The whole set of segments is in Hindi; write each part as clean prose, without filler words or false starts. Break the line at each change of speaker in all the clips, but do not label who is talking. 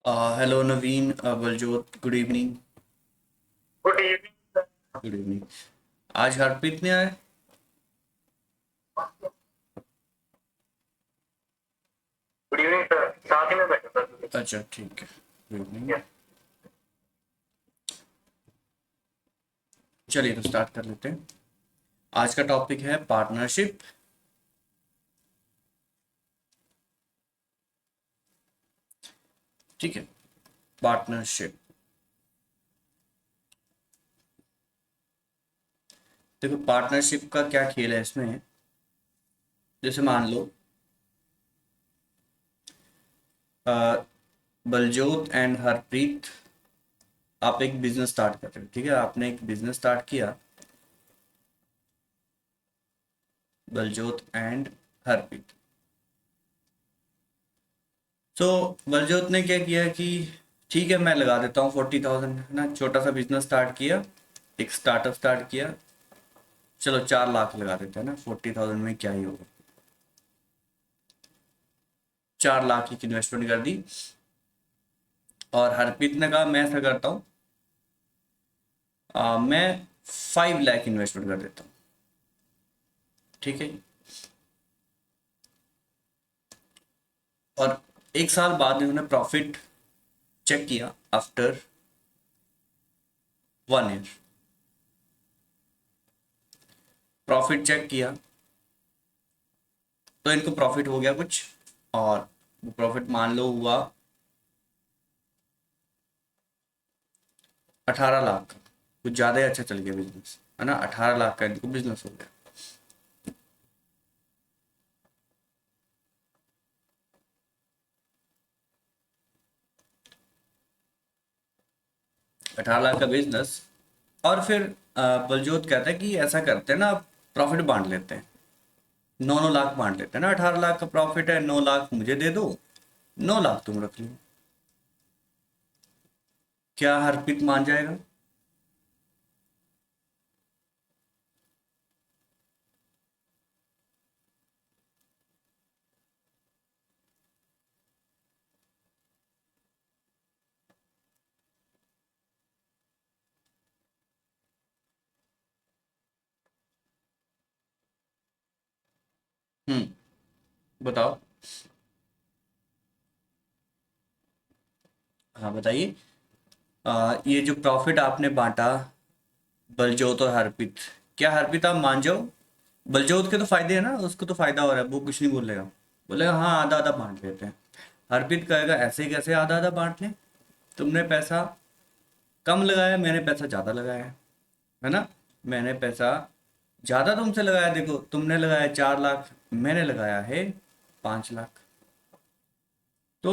Hello Naveen, Baljot, good evening.
Good evening sir.
Good evening. आज हरप्रीत ने आए?
गुड इवनिंग सर, साथ ही में बैठो सर।
अच्छा, ठीक है। Good evening.
यस।
चलिए तो स्टार्ट कर लेते हैं। आज का टॉपिक है पार्टनरशिप। ठीक है, पार्टनरशिप। देखो, पार्टनरशिप का क्या खेल है इसमें। जैसे मान लो, अ, बलजोत एंड हरप्रीत, आप एक बिजनेस स्टार्ट कर रहे हो। ठीक है, आपने एक बिजनेस स्टार्ट किया, बलजोत एंड हरप्रीत। तो बलजोत ने क्या किया कि ठीक है, मैं लगा देता हूँ 40,000, है ना। छोटा सा बिजनेस स्टार्ट किया, एक स्टार्टअप स्टार्ट किया। चलो 4 लाख लगा देते हैं ना, 40,000 में क्या ही होगा। 4 लाख की इन्वेस्टमेंट कर दी। और हरप्रीत ने कहा मैं ऐसा करता हूँ, मैं 5 लाख इन्वेस्टमेंट कर देता हूँ। ठीक है। और 1 साल बाद इन्होंने प्रॉफिट चेक किया, आफ्टर 1 ईयर प्रॉफिट चेक किया, तो इनको प्रॉफिट हो गया कुछ। और वो प्रॉफिट मान लो हुआ 18 लाख का। कुछ ज़्यादा ही अच्छा चल गया बिजनेस, है ना। 18 लाख का इनको बिजनेस हो गया। 18 लाख का बिजनेस। और फिर बलजोत कहता है कि ऐसा करते हैं ना, प्रॉफिट बांट लेते हैं। 9-9 लाख बांट लेते हैं ना। 18 लाख का प्रॉफिट है, 9 लाख मुझे दे दो, 9 लाख तुम रख लो। क्या हरप्रीत मान जाएगा? बताओ। हाँ बताइए। ये जो प्रॉफिट आपने बांटा, बलजोत और हरप्रीत, क्या हरप्रीत आप मान जाओ? बलजोत के तो फायदे है ना, उसको तो फायदा हो रहा है, वो कुछ नहीं बोलेगा। बोलेगा हाँ आधा आधा बांट लेते हैं। हरप्रीत कहेगा ऐसे कैसे आधा आधा बांट लें, तुमने पैसा कम लगाया, मैंने पैसा ज़्यादा लगाया है ना। मैंने पैसा ज़्यादा तुमसे लगाया, देखो तुमने लगाया 4 लाख, मैंने लगाया है 5 लाख। तो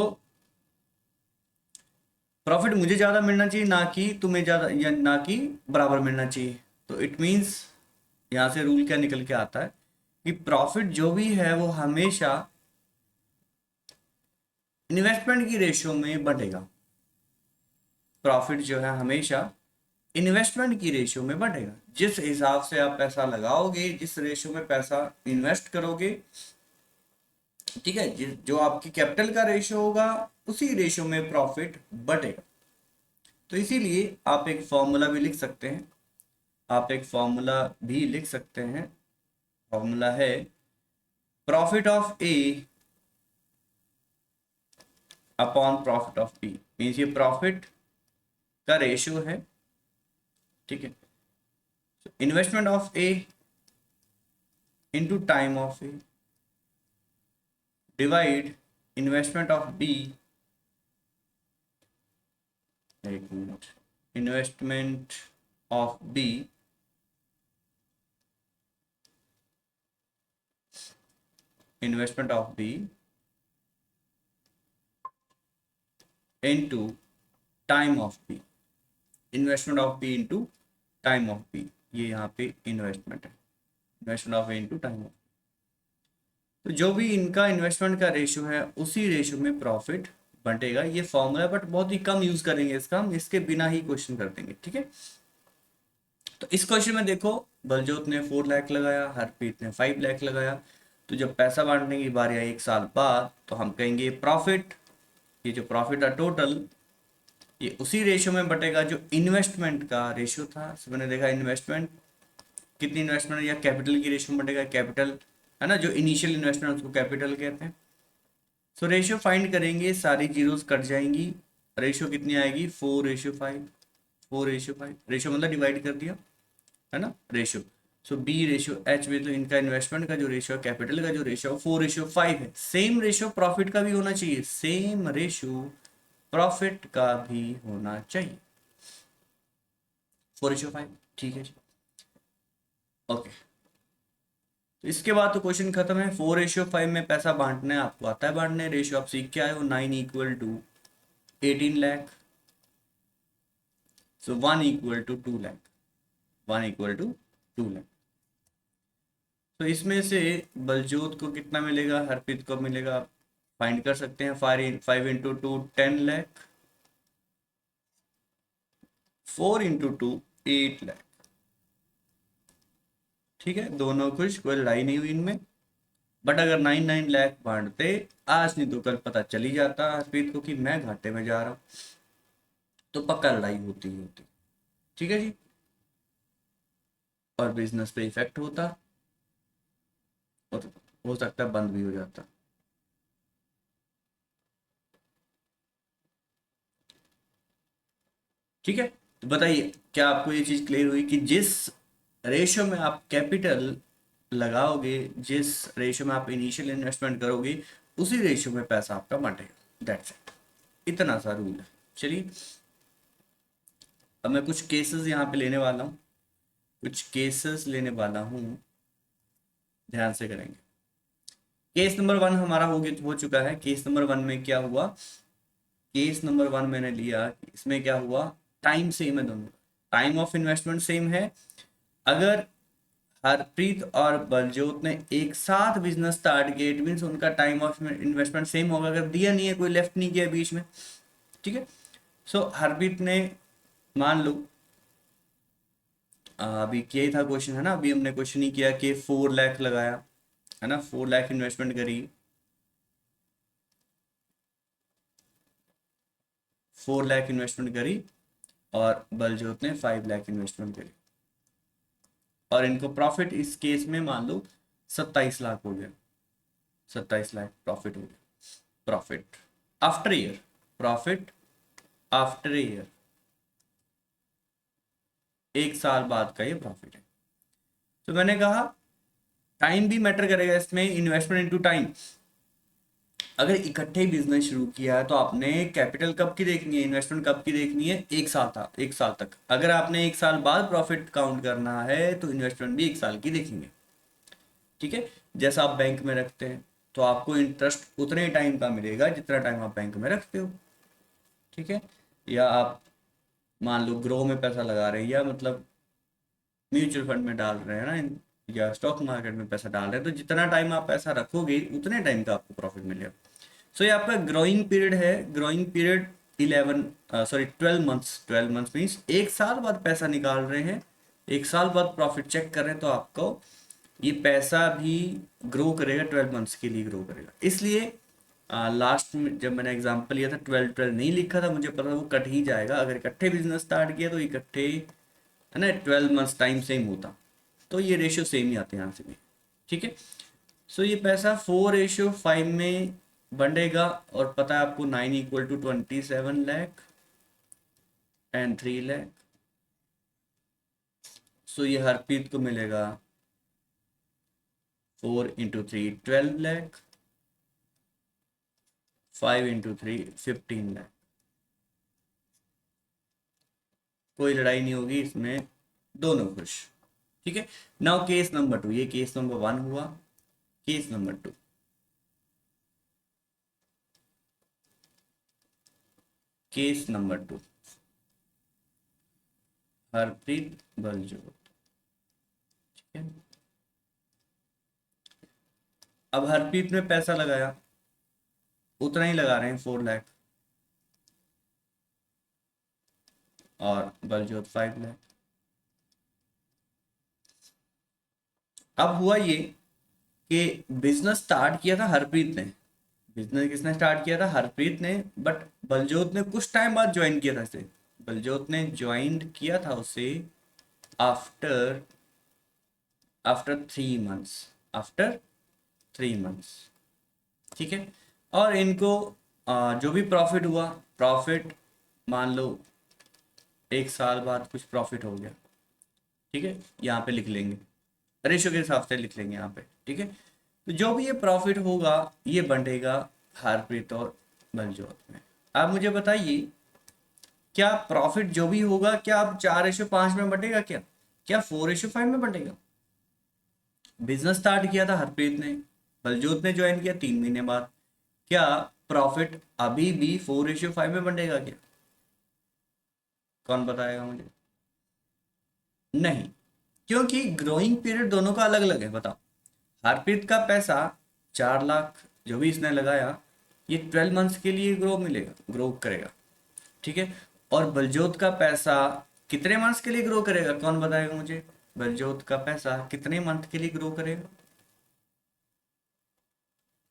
प्रॉफिट मुझे ज़्यादा मिलना चाहिए, ना कि तुम्हें ज़्यादा, या ना कि बराबर मिलना चाहिए। तो इट मीन्स यहाँ से रूल क्या निकल के आता है कि प्रॉफिट जो भी है वो हमेशा इन्वेस्टमेंट की रेशियो में बढ़ेगा। प्रॉफिट जो है हमेशा इन्वेस्टमेंट की रेशियो में बढ़ेगा। जिस हिसाब से आप पैसा लगाओगे, जिस रेशियो में पैसा इन्वेस्ट करोगे, ठीक है, जो आपकी कैपिटल का रेशियो होगा, उसी रेशियो में प्रॉफिट बढ़ेगा। तो इसीलिए आप एक फॉर्मूला भी लिख सकते हैं। आप एक फॉर्मूला भी लिख सकते हैं। फॉर्मूला है profit of A upon profit of B. Means ये प्रॉफिट का रेशियो है। ठीक है। Investment of A into time of A divide investment of B. एक minute. Investment of B investment of B into time of B. Investment of B into time of B, ये यहाँ पे इन्वेस्टमेंट है। Investment of A into time of. तो जो भी इनका इन्वेस्टमेंट का रेशियो है, उसी रेशियो में प्रॉफिट बंटेगा। ये फॉर्मूला, बट बहुत ही कम यूज करेंगे इसका, हम इसके बिना ही क्वेश्चन कर देंगे। ठीक है। तो इस क्वेश्चन में देखो, बलजोत ने 4 लाख लगाया, हरप्रीत ने 5 लाख लगाया। तो जब पैसा बांटने की बारी आई 1 साल बाद, तो हम कहेंगे प्रॉफिट ये जो प्रॉफिट है टोटल, ये उसी रेशियो में बटेगा जो इन्वेस्टमेंट का रेशियो था। सो मैंने देखा इन्वेस्टमेंट, कितनी इन्वेस्टमेंट या कैपिटल की रेशियो में बटेगा, कैपिटल है ना, जो इनिशियल इन्वेस्टमेंट उसको कैपिटल कहते हैं। सो रेशियो फाइंड करेंगे, सारी जीरोस कट जाएंगी, रेशियो कितनी आएगी 4:5, 4:5, रेशियो मतलब डिवाइड कर दिया है ना, रेशियो। सो बी रेशियो एच में तो इनका इन्वेस्टमेंट का जो रेशियो है, कैपिटल का जो रेशियो 4:5 है। सेम रेशियो प्रॉफिट का भी होना चाहिए, सेम रेशियो प्रॉफिट का भी होना चाहिए, 4:5, ठीक है जी। ओके, तो इसके बाद तो क्वेश्चन खत्म है। 4:5 में पैसा बांटना है, आपको आता है बांटने, रेशियो आप सीख के आए हो, 9 = 18 लाख, सो 1 = 2 लाख, 1 = 2 लाख। तो इसमें से बलजोत को कितना मिलेगा, हरप्रीत को मिलेगा, आप फाइंड कर सकते हैं। 5 × 2 10 लाख, 4 × 2 8 लाख, ठीक है, दोनों खुश, कोई लड़ाई नहीं हुई इनमें। बट अगर 9 लाख बांटते आज नहीं तो कल पता चली जाता हरप्रीत को कि मैं घाटे में जा रहा हूँ, तो पक्का लड़ाई होती ही होती, ठीक है जी, और बिजनेस पे इफेक्ट होता, और हो सकता है बंद भी हो जाता। ठीक है, तो बताइए क्या आपको ये चीज क्लियर हुई कि जिस रेशियो में आप कैपिटल लगाओगे, जिस रेशियो में आप इनिशियल इन्वेस्टमेंट करोगे, उसी रेशियो में पैसा आपका बंटेगा, दैट्स इट, इतना सा रूल है। चलिए, अब मैं कुछ केसेस यहाँ पे लेने वाला हूँ, कुछ केसेस लेने वाला हूँ, ध्यान से करेंगे। केस नंबर 1 हमारा हो चुका है। केस नंबर 1 में क्या हुआ, केस नंबर 1 मैंने लिया, इसमें क्या हुआ, टाइम सेम है दोनों, टाइम ऑफ इन्वेस्टमेंट सेम है। अगर हरप्रीत और बलजोत ने एक साथ बिजनेस स्टार्ट किया, इट मीन्स उनका टाइम ऑफ इन्वेस्टमेंट सेम होगा। अगर दिया नहीं है, कोई लेफ्ट नहीं किया बीच में, ठीक है। सो हरप्रीत ने, मान लो अभी किया ही था क्वेश्चन है ना, अभी हमने क्वेश्चन ही किया कि 4 लाख लगाया है ना, 4 लाख इन्वेस्टमेंट करी, 4 लाख इन्वेस्टमेंट करी, और बलजोत ने 5 लाख इन्वेस्टमेंट करी, और इनको प्रॉफिट इस केस में मान लो 27 लाख हो गया, 27 लाख प्रॉफिट हो गया, profit after year, profit after year, 1 साल बाद का ये प्रॉफिट है। तो मैंने कहा टाइम भी मैटर करेगा इसमें, इन्वेस्टमेंट इनटू टाइम। अगर इकट्ठे बिजनेस शुरू किया है तो आपने कैपिटल कब की देखनी है, इन्वेस्टमेंट कब की देखनी है, 1 साल था, 1 साल तक। अगर आपने 1 साल बाद प्रॉफिट काउंट करना है तो इन्वेस्टमेंट भी 1 साल की देखेंगे, ठीक है। जैसा आप बैंक में रखते हैं तो आपको इंटरेस्ट उतने टाइम का मिलेगा जितना टाइम आप बैंक में रखते हो, ठीक है। या आप मान लो ग्रो में पैसा लगा रहे हैं, या मतलब म्यूचुअल फंड में डाल रहे हैं ना, या स्टॉक मार्केट में पैसा डाल रहे हैं, तो जितना टाइम आप पैसा रखोगे उतने टाइम का आपको प्रॉफिट मिलेगा। सो ये आपका ग्रोइंग पीरियड है, growing period 12 months, 12 months means 1 साल बाद पैसा निकाल रहे हैं, 1 साल बाद प्रॉफिट चेक कर रहे हैं, तो आपको ये पैसा भी ग्रो करेगा, 12 मंथ्स के लिए ग्रो करेगा। इसलिए लास्ट में जब मैंने एग्जांपल लिया था 12 नहीं लिखा था, मुझे पता था वो कट ही जाएगा। अगर इकट्ठे बिजनेस स्टार्ट किया तो इकट्ठे है ना, 12 मंथ्स टाइम सेम होता, तो ये रेशियो सेम ही आते हैं यहाँ से भी, ठीक है। सो ये पैसा 4:5 में बंटेगा, और पता है आपको 9 = 27 लाख एंड 3 लाख। सो ये हरप्रीत को मिलेगा 4 × 3 12 लाख, 5 × 3 15 लाख। कोई लड़ाई नहीं होगी इसमें, दोनों खुश, ठीक है। नाउ केस नंबर 2, ये केस नंबर 1 हुआ। Case number 2, case number 2, Harpreet Baljot, ठीक है। अब हरप्रीत ने पैसा लगाया, उतना ही लगा रहे हैं 4 लाख, और बलजोत 5 लाख। अब हुआ ये कि बिजनेस स्टार्ट किया था हरप्रीत ने, बिजनेस किसने स्टार्ट किया था? हरप्रीत ने। बट बलजोत ने कुछ टाइम बाद ज्वाइन किया था इसे। बलजोत ने ज्वाइन किया था उसे after after 3 months. After 3 months. ठीक है। और इनको जो भी प्रॉफिट हुआ, प्रॉफिट मान लो 1 साल बाद कुछ प्रॉफिट हो गया। ठीक है, यहाँ पे लिख लेंगे, रेशियो के हिसाब से लिख लेंगे यहाँ पे। ठीक है, तो जो भी ये प्रॉफिट होगा ये बंटेगा हरप्रीत और बलजोत में। आप मुझे बताइए, क्या प्रॉफिट जो भी होगा क्या अब 4:5 में बटेगा? क्या 4:5 में बटेगा? बिजनेस स्टार्ट किया था हरप्रीत ने, बलजोत ने ज्वाइन किया 3 महीने बाद। क्या प्रॉफिट अभी भी 4:5 में बटेगा क्या? कौन बताएगा मुझे? नहीं, क्योंकि ग्रोइंग पीरियड दोनों का अलग अलग है। बताओ, हरप्रीत का पैसा 4 लाख जो भी इसने लगाया, ये 12 मंथ्स के लिए ग्रो करेगा। ठीक है। और बलजोत का पैसा कितने मंथ्स के लिए ग्रो करेगा? कौन बताएगा मुझे? बलजोत का पैसा कितने मंथ के लिए ग्रो करेगा?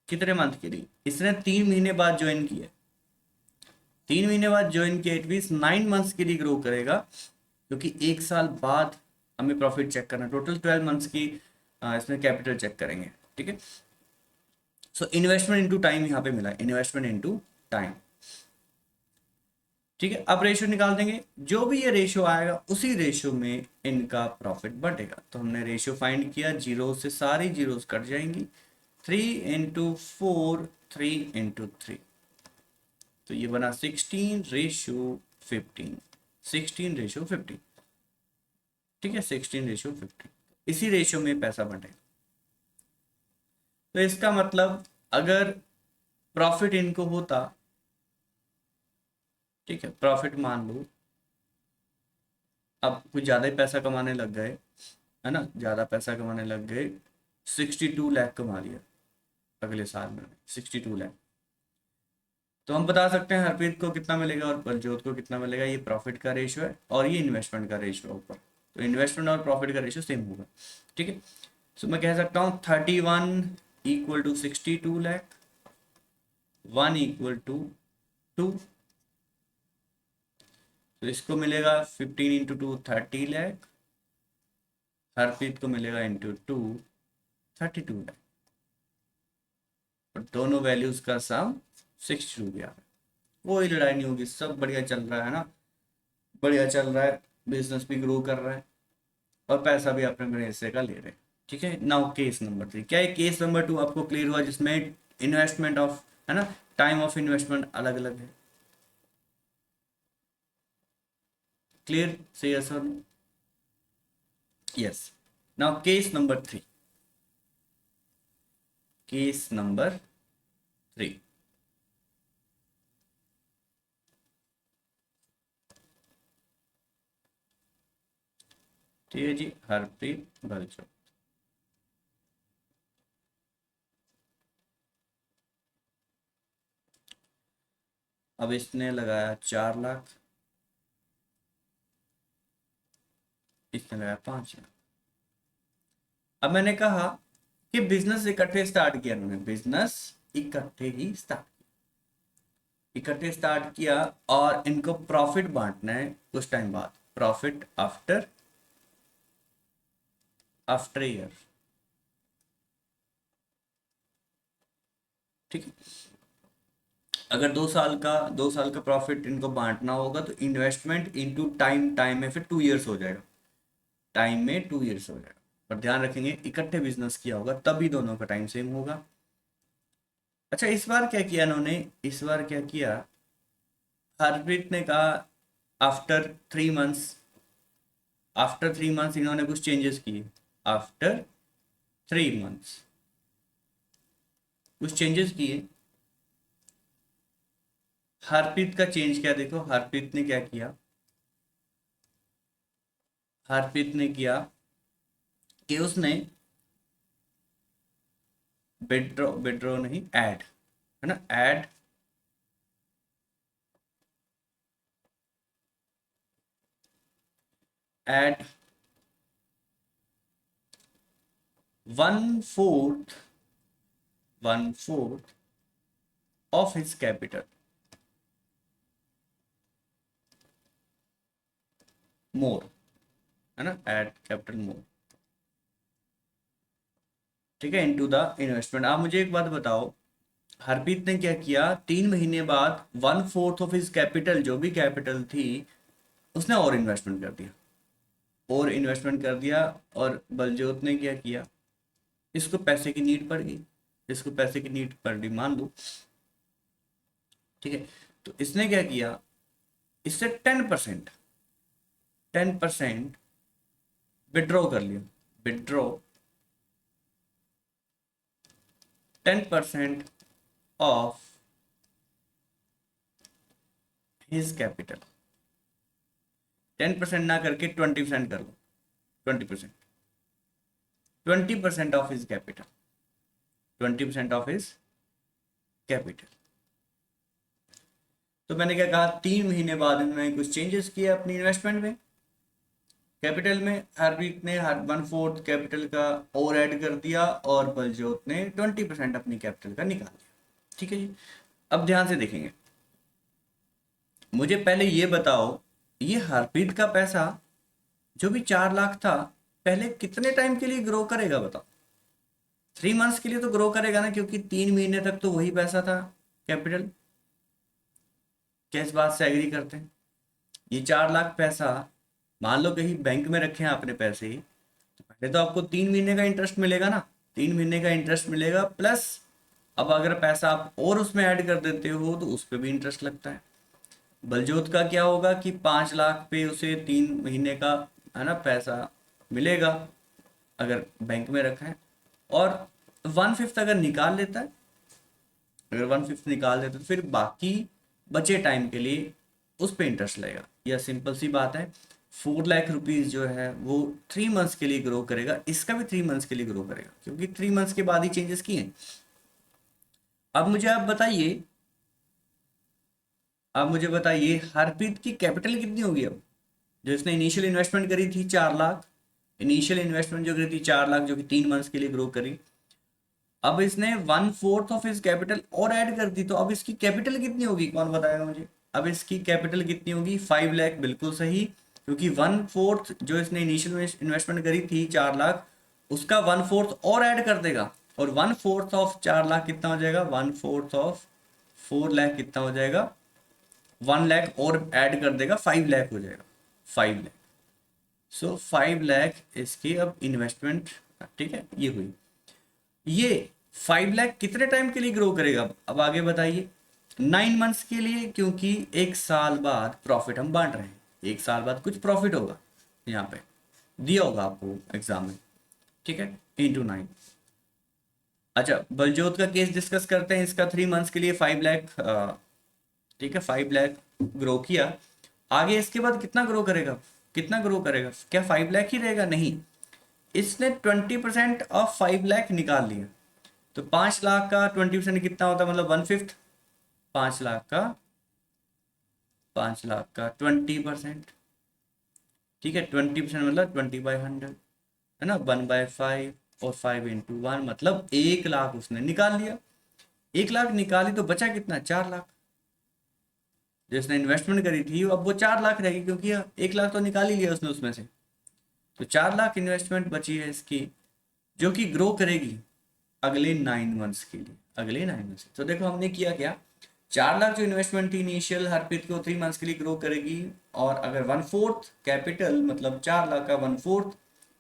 कितने मंथ के लिए? इसने 3 महीने बाद ज्वाइन किया। 3 महीने बाद ज्वाइन किया, इट मीन 9 मंथ्स के लिए ग्रो करेगा। क्योंकि 1 साल बाद हमें प्रॉफिट चेक करना, टोटल 12 मंथ्स की इसमें कैपिटल चेक करेंगे। ठीक है। सो इन्वेस्टमेंट इनटू टाइम यहाँ पे मिला, इन्वेस्टमेंट इनटू टाइम। ठीक है, अब रेशियो निकाल देंगे। जो भी ये रेशियो आएगा उसी रेशियो में इनका प्रॉफिट बढ़ेगा। तो हमने रेशियो फाइंड किया, जीरो से सारी जीरोस कट जाएंगी। 3 × 4, 3 × 3, तो ये बना 16:15। 16:15। ठीक है, 16:15। इसी रेशियो में पैसा बढ़ेगा। तो इसका मतलब अगर प्रॉफिट इनको होता, ठीक है, प्रॉफिट मान लो अब कुछ ज़्यादा ही पैसा कमाने लग गए, है ना, ज़्यादा पैसा कमाने लग गए, 62 लाख कमा लिया अगले साल में, 62 लाख। तो हम बता सकते हैं हरप्रीत को कितना मिलेगा और बलजोत को कितना मिलेगा। ये प्रॉफिट का रेशियो है और ये इन्वेस्टमेंट का रेशियो है ऊपर। तो इन्वेस्टमेंट और प्रॉफिट का रेशियो सेम होगा। ठीक है, सो मैं कह सकता हूँ 31 = 62 लाख, 1 = 2। तो इसको मिलेगा 15 × 2 30 लाख, हरप्रीत को मिलेगा × 2 32 लाख। और दोनों वैल्यूज का सम 62 गया। कोई लड़ाई नहीं होगी, सब बढ़िया चल रहा है ना, बढ़िया चल रहा है, बिजनेस भी ग्रो कर रहा है और पैसा भी अपने मेरे हिस्से का ले रहे हैं। ठीक है, नाउ केस नंबर 3। क्या ये केस नंबर 2 आपको क्लियर हुआ, जिसमें इन्वेस्टमेंट ऑफ, है ना, टाइम ऑफ इन्वेस्टमेंट अलग अलग है? क्लियर? से यस और no? Yes. Now case number 3। Case number 3। ठीक है जी, हरप्रीत बलचो। अब इसने लगाया 4 लाख, इसने लगाया 5 लाख। अब मैंने कहा कि बिजनेस इकट्ठे स्टार्ट किया, उन्होंने बिजनेस इकट्ठे ही स्टार्ट, इकट्ठे स्टार्ट किया और इनको प्रॉफिट बांटना है कुछ टाइम बाद, प्रॉफिट आफ्टर आफ्टर ईयर। ठीक है, अगर 2 साल का प्रॉफिट इनको बांटना होगा तो इन्वेस्टमेंट इनटू टाइम, टाइम में फिर 2 इयर्स हो जाएगा, टाइम में 2 इयर्स हो जाएगा। पर ध्यान रखेंगे इकट्ठे बिजनेस किया होगा तभी दोनों का टाइम सेम होगा। अच्छा, इस बार क्या किया इन्होंने, इस बार क्या किया, हरप्रीत ने कहा आफ्टर 3 मंथ्स, आफ्टर 3 मंथ्स इन्होंने कुछ चेंजेस किए। आफ्टर 3 मंथ्स कुछ चेंजेस किए। हरप्रीत का चेंज क्या, देखो हरप्रीत ने क्या किया, हरप्रीत ने किया कि उसने विड्रॉ, विड्रॉ नहीं, ऐड, है ना, add add 1/4, 1/4 of his capital more, है ना, एड कैपिटल मोर, ठीक है, इनटू द इन्वेस्टमेंट। आप मुझे एक बात बताओ, हरप्रीत ने क्या किया, 3 महीने बाद 1/4 ऑफ हिज कैपिटल, जो भी कैपिटल थी, उसने और इन्वेस्टमेंट कर दिया, और इन्वेस्टमेंट कर दिया। और बलजोत ने क्या किया, इसको पैसे की नीड पड़ गई, इसको पैसे की नीड पड़ गई मान लो, ठीक है, तो इसने क्या किया, इससे 10% विड्रॉ कर लिया, विड्रॉ 10% ऑफ हिज कैपिटल। 10% ना करके 20% कर लो, 20%, 20% of his capital, 20% of his capital. तो मैंने क्या कहा, 3 महीने बाद इन्होंने कुछ चेंजेस किए अपनी इन्वेस्टमेंट में, कैपिटल में। हरप्रीत ने हर 1/4 कैपिटल का और ऐड कर दिया, और बलजोत ने 20% अपनी कैपिटल का निकाल दिया, ठीक है जी। अब ध्यान से देखेंगे, मुझे पहले ये बताओ, ये हरप्रीत का पैसा जो भी 4 लाख था, पहले कितने टाइम के लिए ग्रो करेगा बताओ। 3 मंथ्स के लिए तो ग्रो करेगा ना, क्योंकि 3 महीने तक तो वही पैसा था कैपिटल। क्या इस बात से एग्री करते हैं? ये 4 लाख पैसा, मान लो कहीं बैंक में रखे हैं आपने पैसे, तो पहले तो आपको 3 महीने का इंटरेस्ट मिलेगा ना, 3 महीने का इंटरेस्ट मिलेगा, प्लस अब अगर पैसा आप और उसमें ऐड कर देते हो तो उस पर भी इंटरेस्ट लगता है। बलजोत का क्या होगा कि 5 लाख पे उसे 3 महीने का, है ना, पैसा मिलेगा अगर बैंक में रखा है, और 1/5 अगर निकाल लेता है, अगर 1/5 निकाल देता है तो फिर बाकी बचे टाइम के लिए उस पर इंटरेस्ट लगेगा। यह सिंपल सी बात है। 4 लाख रुपीज जो है वो 3 मंथ्स के लिए ग्रो करेगा, इसका भी 3 मंथ्स के लिए ग्रो करेगा, क्योंकि 3 मंथ्स के बाद ही चेंजेस किए हैं। अब मुझे आप बताइए, अब मुझे बताइए हरप्रीत की कैपिटल कितनी होगी अब, जो इसने इनिशियल इन्वेस्टमेंट करी थी 4 लाख, इनिशियल इन्वेस्टमेंट जो करी थी 4 लाख, जो कि 3 मंथ्स के लिए ग्रो करी, अब इसने 1/4 ऑफ इस कैपिटल और ऐड कर दी, तो अब इसकी कैपिटल कितनी होगी, कौन बताएगा मुझे। अब इसकी कैपिटल कितनी होगी, 5 लाख, बिल्कुल सही, क्योंकि 1/4 जो इसने इनिशियल इन्वेस्टमेंट करी थी 4 लाख, उसका 1/4 और ऐड कर देगा, और 1/4 ऑफ 4 लाख कितना हो जाएगा, 1/4 ऑफ 4 लाख कितना हो जाएगा, 1 लाख और ऐड कर देगा, 5 लाख हो जाएगा, 5 लाख। सो 5 लाख इसकी अब इन्वेस्टमेंट, ठीक है, ये हुई। ये 5 लाख कितने टाइम के लिए ग्रो करेगा, अब आगे बताइए। 9 मंथ्स के लिए, क्योंकि 1 साल बाद प्रॉफिट हम बांट रहे हैं, 1 साल बाद कुछ प्रॉफिट होगा, यहाँ पे दिया होगा आपको एग्जाम में, ठीक है, इंटू 9। अच्छा, बलजोत का केस डिस्कस करते हैं। इसका 3 मंथ्स के लिए 5 लाख, ठीक है, 5 लाख ग्रो किया। आगे इसके बाद कितना ग्रो करेगा, कितना ग्रो करेगा, क्या 5 लाख ही रहेगा, नहीं, इसने 20% ऑफ 5 लाख निकाल लिया। तो 5 लाख का 20% कितना होता है, मतलब 1/5, 5 लाख का, 5 लाख का 20%, ठीक है, 20% मतलब 20/100, है ना, 1/5, और 5 × 1 मतलब 1 लाख उसने निकाल लिया। 1 लाख निकाली तो बचा कितना, 4 लाख, जिसने इन्वेस्टमेंट करी थी अब वो 4 लाख रहेगी, क्योंकि 1 लाख तो निकाल ही लिया उसने उसमें से। तो 4 लाख इन्वेस्टमेंट बची है इसकी, जो कि ग्रो करेगी अगले 9 मंथ्स के लिए, अगले 9 मंथ्स। तो देखो हमने किया क्या, 4 लाख जो इन्वेस्टमेंट थी इनिशियल हरप्रीत को 3 मंथ्स के लिए ग्रो करेगी, और अगर 1/4 कैपिटल मतलब 4 लाख का 1/4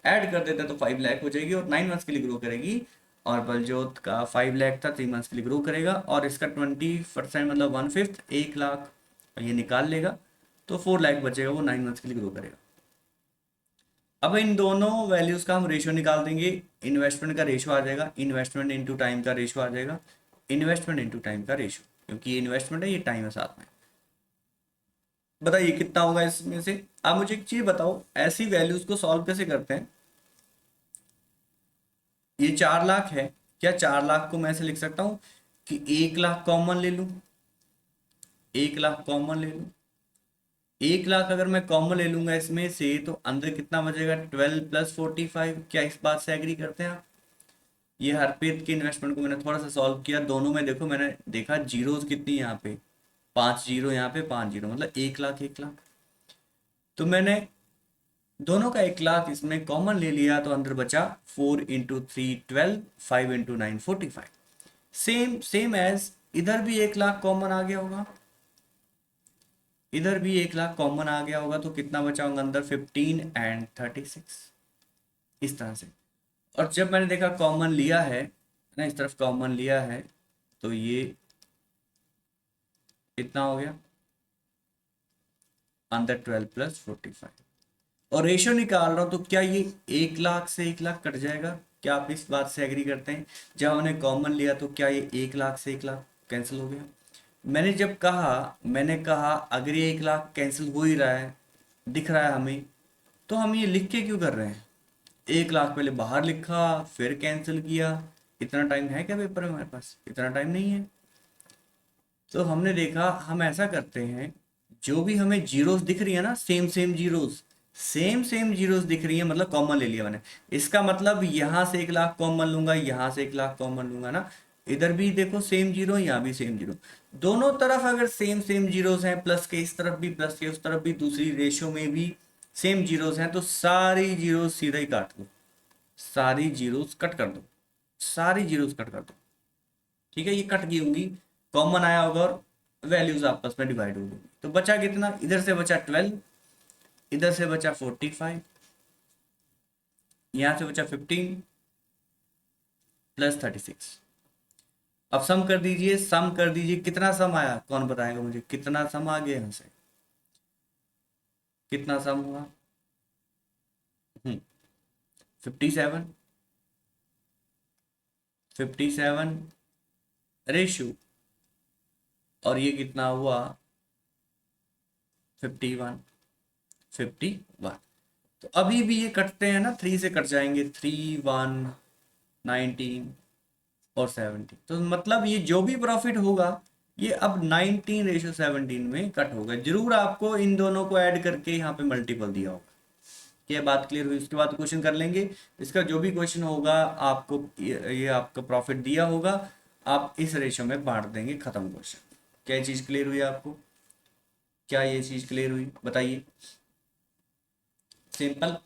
ऐड कर देता तो 5 लाख हो जाएगी, और 9 मंथ्स के लिए ग्रो करेगी। और बलजोत का 5 लाख था, 3 मंथ्स के लिए ग्रो करेगा, और इसका 20% मतलब 1/5, 1 लाख ये निकाल लेगा, तो 4 लाख बचेगा, वो 9 मंथ्स के लिए ग्रो करेगा। अब इन दोनों वैल्यूज का हम रेशियो निकाल देंगे, इन्वेस्टमेंट का रेशियो आ जाएगा, इन्वेस्टमेंट इनटू टाइम का रेशियो आ जाएगा, इन्वेस्टमेंट इनटू टाइम का रेशियो, क्योंकि ये इन्वेस्टमेंट है, ये टाइम है साथ में। बताइए कितना होगा इसमें से। आप मुझे एक चीज बताओ, ऐसी वैल्यूज को सॉल्व कैसे करते हैं। ये 4 लाख है, क्या 4 लाख को मैं ऐसे लिख सकता हूँ कि 1 लाख कॉमन ले लूं, 1 लाख कॉमन ले लूं, 1 लाख अगर मैं कॉमन ले लूंगा इसमें से, तो अंदर कितना बचेगा, 12 + 45। क्या इस बात से एग्री करते हैं आप, ये हरप्रीत की इन्वेस्टमेंट को मैंने थोड़ा सा सॉल्व किया, दोनों में देखो मैंने देखा जीरोस कितनी यहाँ पे, 5 जीरो यहाँ पे, 5 जीरो, मतलब 1 लाख 1 लाख। तो मैंने दोनों का 1 लाख इसमें कॉमन ले लिया, तो अंदर बचा 4 × 3 12, 5 × 9 45। सेम सेम एज इधर भी 1 लाख कॉमन आ गया होगा, इधर भी 1 लाख कॉमन आ गया होगा, तो कितना बचा होगा अंदर, 15 और 36, इस तरह से। और जब मैंने देखा कॉमन लिया है ना, इस तरफ कॉमन लिया है, तो ये इतना हो गया अंदर 12 + 45। और रेशियो निकाल रहा हूँ, तो क्या ये 1 लाख से 1 लाख कट जाएगा? क्या आप इस बात से एग्री करते हैं? जब हमने कॉमन लिया तो क्या ये 1 लाख से 1 लाख कैंसिल हो गया? मैंने जब कहा, मैंने कहा अगर ये 1 लाख कैंसिल हो ही रहा है, दिख रहा है हमें, तो हम ये लिख के क्यों कर रहे हैं? 1 लाख पहले बाहर लिखा, फिर कैंसिल किया। इतना टाइम है क्या पेपर में हमारे पास? इतना टाइम नहीं है। तो हमने देखा हम ऐसा करते हैं, जो भी हमें जीरोस दिख रही है ना, same same zeros, same same zeros दिख रही है, मतलब कॉमन ले लिया मैंने। इसका मतलब यहाँ से 1 लाख कॉमन लूंगा, यहाँ से 1 लाख कॉमन लूंगा ना। इधर भी देखो सेम जीरो, यहाँ भी सेम जीरो, दोनों तरफ अगर सेम सेम जीरोस हैं, प्लस के इस तरफ भी, प्लस के उस तरफ भी, दूसरी रेशियो में भी सेम जीरोस हैं, तो सारी जीरोस सीधा ही काट दो, सारी जीरोस कट कर दो, सारी जीरोस कट कर दो। ठीक है, ये कट गई होंगी, कॉमन आया होगा और वैल्यूज आपस में डिवाइड हो गई। तो बचा कितना? इधर से बचा 12, इधर से बचा 45, यहाँ से बचा 15 + 36। अब सम कर दीजिए, सम कर दीजिए, कितना सम आया? कौन बताएगा मुझे कितना सम आ गया यहाँ से? कितना सम हुआ? 57, 57 रेशो, और ये कितना हुआ? 51, 51। तो अभी भी ये कटते हैं ना, 3 से कट जाएंगे, 3 1 19 और 17, तो मतलब ये जो भी प्रॉफिट होगा, ये अब 19:17 में कट होगा। जरूर आपको इन दोनों को ऐड करके यहाँ पे मल्टीपल दिया होगा। ये बात क्लियर हुई? उसके बाद क्वेश्चन कर लेंगे, इसका जो भी क्वेश्चन होगा आपको, ये आपका प्रॉफिट दिया होगा, आप इस रेशो में बांट देंगे, खत्म क्वेश्चन। क्या ये चीज क्लियर हुई आपको? क्या ये चीज क्लियर हुई बताइए? Simple,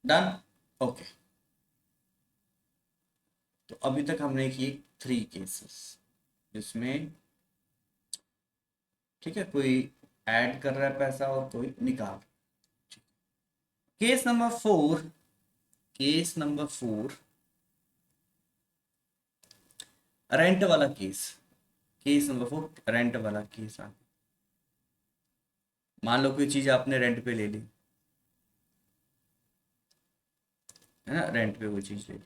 done, okay. तो अभी तक हमने किए 3 केसेस, इसमें ठीक है, कोई ऐड कर रहा है पैसा और कोई निकाल। Case number 4, case number 4, rent वाला केस। केस नंबर 4 रेंट वाला केस आ, मान लो कोई चीज आपने रेंट पे ले ली, है ना, रेंट पे कोई चीज ले ली।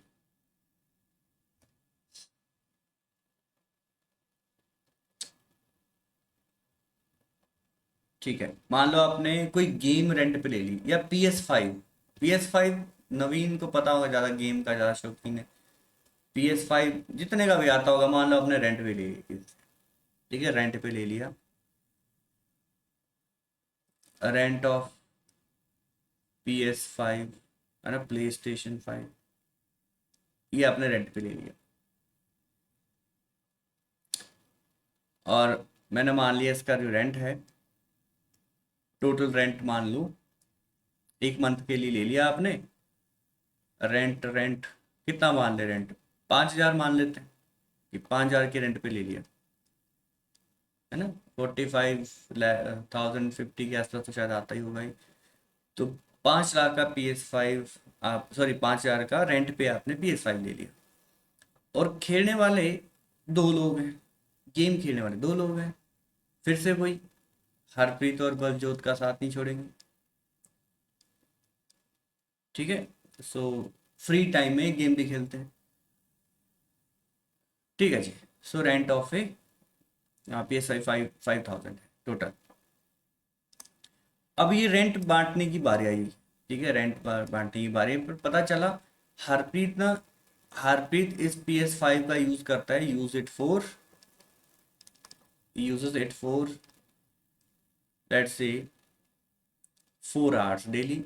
ठीक है, मान लो आपने कोई गेम रेंट पे ले ली, या PS5, PS5 नवीन को पता होगा, ज्यादा गेम का ज्यादा शौकीन है। PS5 जितने का भी आता होगा, मान लो आपने रेंट पे ले ली, ठीक है, रेंट पे ले लिया, रेंट ऑफ PS5, है ना, PlayStation 5, ये आपने रेंट पे ले लिया। और मैंने मान लिया इसका जो रेंट है, टोटल रेंट मान लो 1 मंथ के लिए ले लिया आपने। रेंट रेंट कितना मान ले? रेंट 5,000 मान लेते हैं कि 5,000 के रेंट पे ले लिया, है ना, 45,050 के आसपास तो शायद आता ही होगा ही। तो 5 लाख का PS5, आप सॉरी 5,000 का रेंट पे आपने PS5 ले लिया। और खेलने वाले 2 लोग हैं, गेम खेलने वाले 2 लोग हैं, फिर से वही हरप्रीत और बलजोत का साथ नहीं छोड़ेंगे। ठीक है, सो फ्री टाइम में गेम भी खेलते हैं। ठीक है जी, so rent of A PS5 5,000 है टोटल। अब ये रेंट बांटने की बारी आई, ठीक है, रेंट बांटने की बारी पर पता चला हरप्रीत ना, हरप्रीत इस PS5 का यूज करता है, uses it for let's say 4 hours daily,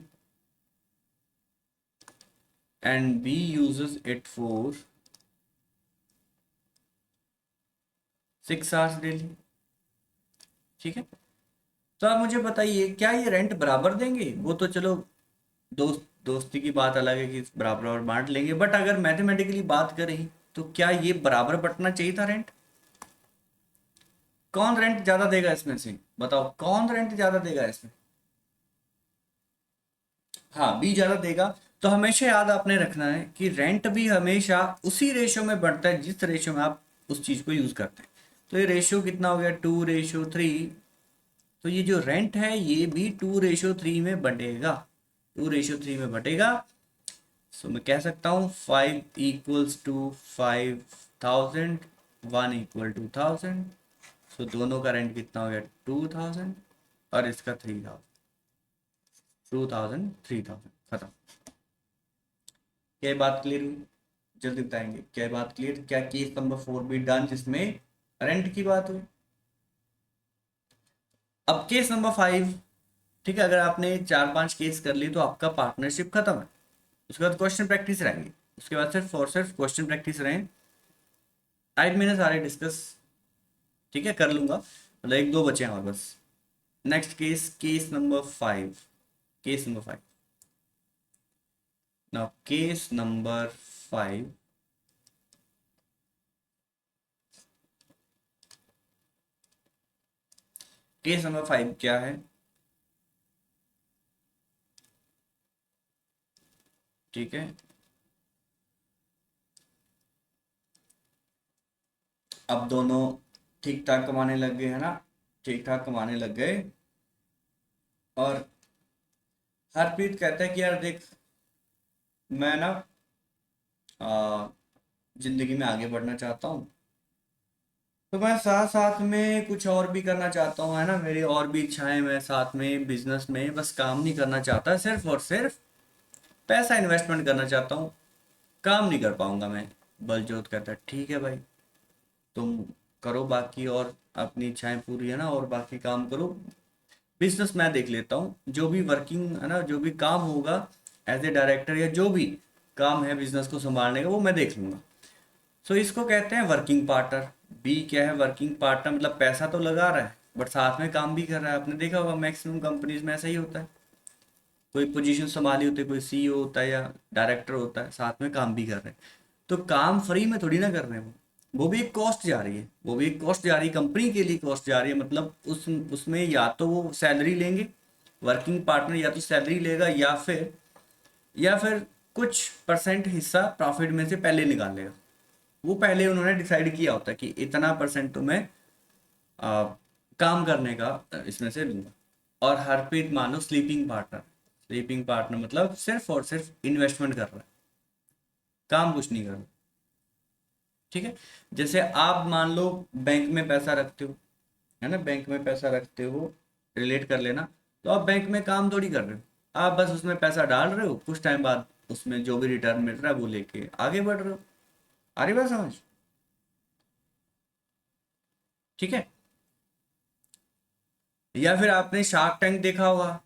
and B uses it for 6 hours daily, ठीक है। तो आप मुझे बताइए क्या ये रेंट बराबर देंगे? वो तो चलो दोस्ती की बात अलग है कि बराबर और बांट लेंगे, बट अगर मैथमेटिकली बात करें तो क्या ये बराबर बंटना चाहिए था रेंट? कौन रेंट ज्यादा देगा इसमें से? बताओ कौन रेंट ज्यादा देगा इसमें? हाँ, बी ज्यादा देगा। तो हमेशा याद आपने रखना है कि रेंट भी हमेशा उसी रेशियो में बढ़ता है जिस रेशियो में आप उस चीज को यूज करते हैं। तो ये रेशियो कितना हो गया? 2:3। तो ये जो रेंट है ये भी 2:3 में बटेगा, 2:3 में बटेगा। सो मैं कह सकता हूँ 5 = 5,000, 1 = 2,000। सो दोनों का रेंट कितना हो गया? 2,000 और इसका 3,000। 2,000 3,000 खत्म। क्या ये बात क्लियर हुई? जल्दी बताएंगे क्या ये बात क्लियर? क्या केस नंबर 4 भी डन जिसमें रेंट की बात हुई? अब केस नंबर 5, ठीक है। अगर आपने 4-5 केस कर ली तो आपका पार्टनरशिप खत्म है। उसके बाद क्वेश्चन प्रैक्टिस रहेंगी, उसके बाद सिर्फ और सिर्फ क्वेश्चन प्रैक्टिस रहे। आज मैंने सारे डिस्कस, ठीक है, कर लूंगा, मतलब 1-2 बचे हैं और बस। Next case, case number 5। Case number 5, now case number 5। Case number 5 क्या है? ठीक है, अब दोनों ठीक ठाक कमाने लग गए, है ना? ठीक ठाक कमाने लग गए और हरप्रीत कहता है कि यार देख, मैं ना आ, जिंदगी में आगे बढ़ना चाहता हूँ, तो मैं साथ साथ में कुछ और भी करना चाहता हूँ, है ना? मेरी और भी इच्छाएं, मैं साथ में बिजनेस में बस काम नहीं करना चाहता, सिर्फ और सिर्फ पैसा इन्वेस्टमेंट करना चाहता हूँ, काम नहीं कर पाऊंगा मैं। बलजोत कहता है ठीक है भाई, तुम करो बाकी और अपनी इच्छाएं पूरी, है ना, और बाकी काम करो, बिजनेस मैं देख लेता हूँ, जो भी वर्किंग है ना, जो भी काम होगा एज ए डायरेक्टर या जो भी काम है बिजनेस को संभालने का वो मैं देख लूंगा। सो इसको कहते हैं वर्किंग पार्टनर। बी क्या है? वर्किंग पार्टनर, मतलब पैसा तो लगा रहा है बट साथ में काम भी कर रहा है। आपने देखा होगा मैक्सिमम कंपनीज में ऐसा ही होता है, कोई पोजीशन संभाली होती है, कोई सीईओ होता है या डायरेक्टर होता है, साथ में काम भी कर रहे हैं। तो काम फ्री में थोड़ी ना कर रहे हैं, वो भी एक कॉस्ट जा रही है, वो भी एक कॉस्ट जा रही है, कंपनी के लिए कॉस्ट जा रही है। मतलब उसमें या तो वो सैलरी लेंगे, वर्किंग पार्टनर या तो सैलरी लेगा या फिर कुछ परसेंट हिस्सा प्रॉफिट में से पहले निकाल लेगा। वो पहले उन्होंने डिसाइड किया होता है कि इतना परसेंट तो मैं आ, काम करने का इसमें से लूंगा। और हरप्रीत मान लो स्लीपिंग पार्टनर। स्लीपिंग पार्टनर मतलब सिर्फ और सिर्फ इन्वेस्टमेंट कर रहा है, काम कुछ नहीं कर रहा, ठीक है। जैसे आप मान लो बैंक में पैसा रखते हो, है ना, बैंक में पैसा रखते हो, रिलेट कर लेना। तो आप बैंक में काम थोड़ी कर रहे हो, आप बस उसमें पैसा डाल रहे हो, कुछ टाइम बाद उसमें जो भी रिटर्न मिल रहा है वो लेके आगे बढ़ रहे हो। आ रही बात समझ? ठीक है। या फिर आपने शार्क टैंक देखा होगा,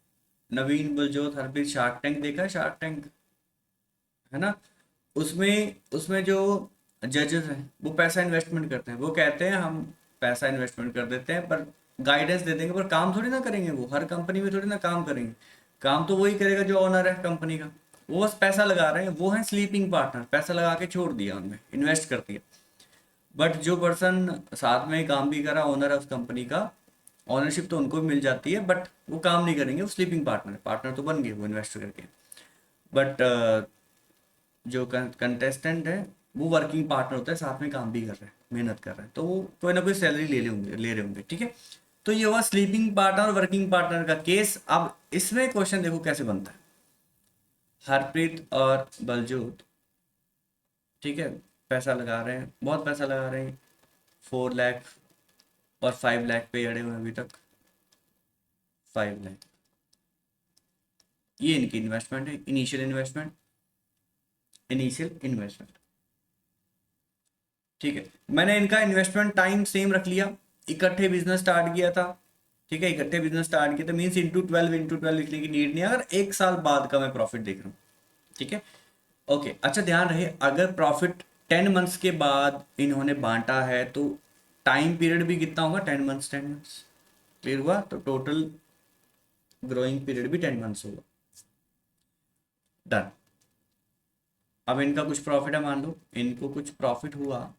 नवीन बलजोत हरप्रीत शार्क टैंक देखा है? शार्क टैंक, है ना? उसमें उसमें जो जजेस हैं वो पैसा इन्वेस्टमेंट करते हैं, वो कहते हैं हम पैसा इन्वेस्टमेंट कर देते हैं पर गाइडेंस दे देंगे, पर काम थोड़ी ना करेंगे, वो हर कंपनी में थोड़ी ना काम करेंगे। काम तो वही करेगा जो ओनर है कंपनी का, वो बस पैसा लगा रहे हैं, वो है स्लीपिंग पार्टनर, पैसा लगा के छोड़ दिया उनमें, इन्वेस्ट कर दिया। बट जो पर्सन साथ में काम भी करा, ओनर है उस कंपनी का, ओनरशिप तो उनको भी मिल जाती है बट वो काम नहीं करेंगे, वो स्लीपिंग पार्टनर है, पार्टनर तो बन गए वो इन्वेस्ट करके। बट जो कंटेस्टेंट है वो वर्किंग पार्टनर होता है, साथ में काम भी कर रहे हैं, मेहनत कर रहे हैं, तो वो कोई ना कोई सैलरी ले रहे होंगे, ठीक है। तो ये हुआ स्लीपिंग पार्टनर और वर्किंग पार्टनर का केस। अब इसमें क्वेश्चन देखो कैसे बनता है। हरप्रीत और बलजोत, ठीक है, पैसा लगा रहे हैं, बहुत पैसा लगा रहे हैं, 4 लाख और 5 लाख पे अड़े हुए हैं अभी तक। 5 लाख ये इनकी इन्वेस्टमेंट है, इनिशियल इन्वेस्टमेंट, इनिशियल इन्वेस्टमेंट, ठीक है। मैंने इनका इन्वेस्टमेंट टाइम सेम रख लिया, इकट्ठे बिजनेस स्टार्ट किया था, ठीक है, इकट्ठे बिजनेस स्टार्ट किया था, मीन्स इंटू 12 लिखने की नीड नहीं है, अगर 1 साल बाद का मैं प्रॉफिट देख रहा हूँ, ठीक है। ओके, अच्छा ध्यान रहे, अगर प्रॉफिट 10 मंथ्स के बाद इन्होंने बांटा है तो टाइम पीरियड भी कितना होगा, 10 मंथ्स, 10 मंथ्स। क्लियर हुआ? तो टोटल ग्रोइंग पीरियड भी 10 मंथ्स होगा। डन। अब इनका कुछ प्रॉफिट है, मान लो इनको कुछ प्रॉफिट हुआ,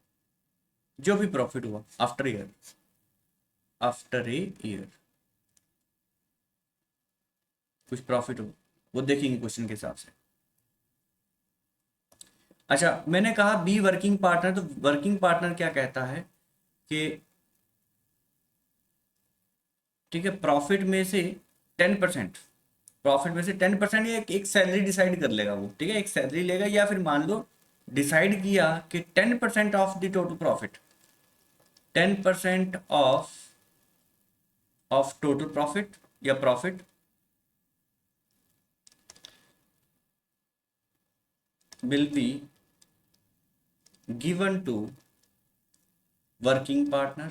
जो भी प्रॉफिट हुआ after year, after a year कुछ प्रॉफिट हो, वो देखेंगे क्वेश्चन के हिसाब से। अच्छा, मैंने कहा बी वर्किंग पार्टनर, तो वर्किंग पार्टनर क्या कहता है कि ठीक है, प्रॉफिट में से 10%, प्रॉफिट में से 10% या एक सैलरी डिसाइड कर लेगा वो, ठीक है, एक सैलरी लेगा, या फिर मान लो डिसाइड किया कि 10% of the total profit, 10% of total profit या profit will be given to working partner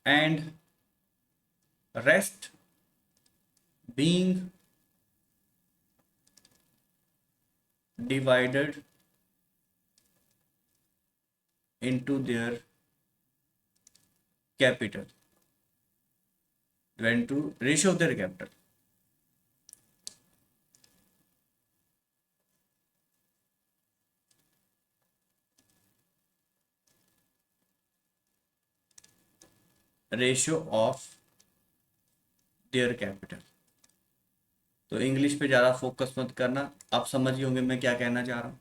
and rest being divided into their capital, into ratio of their capital। Ratio of their capital. तो इंग्लिश पे ज़्यादा फोकस मत करना, आप समझ गए होंगे मैं क्या कहना चाह रहा हूँ।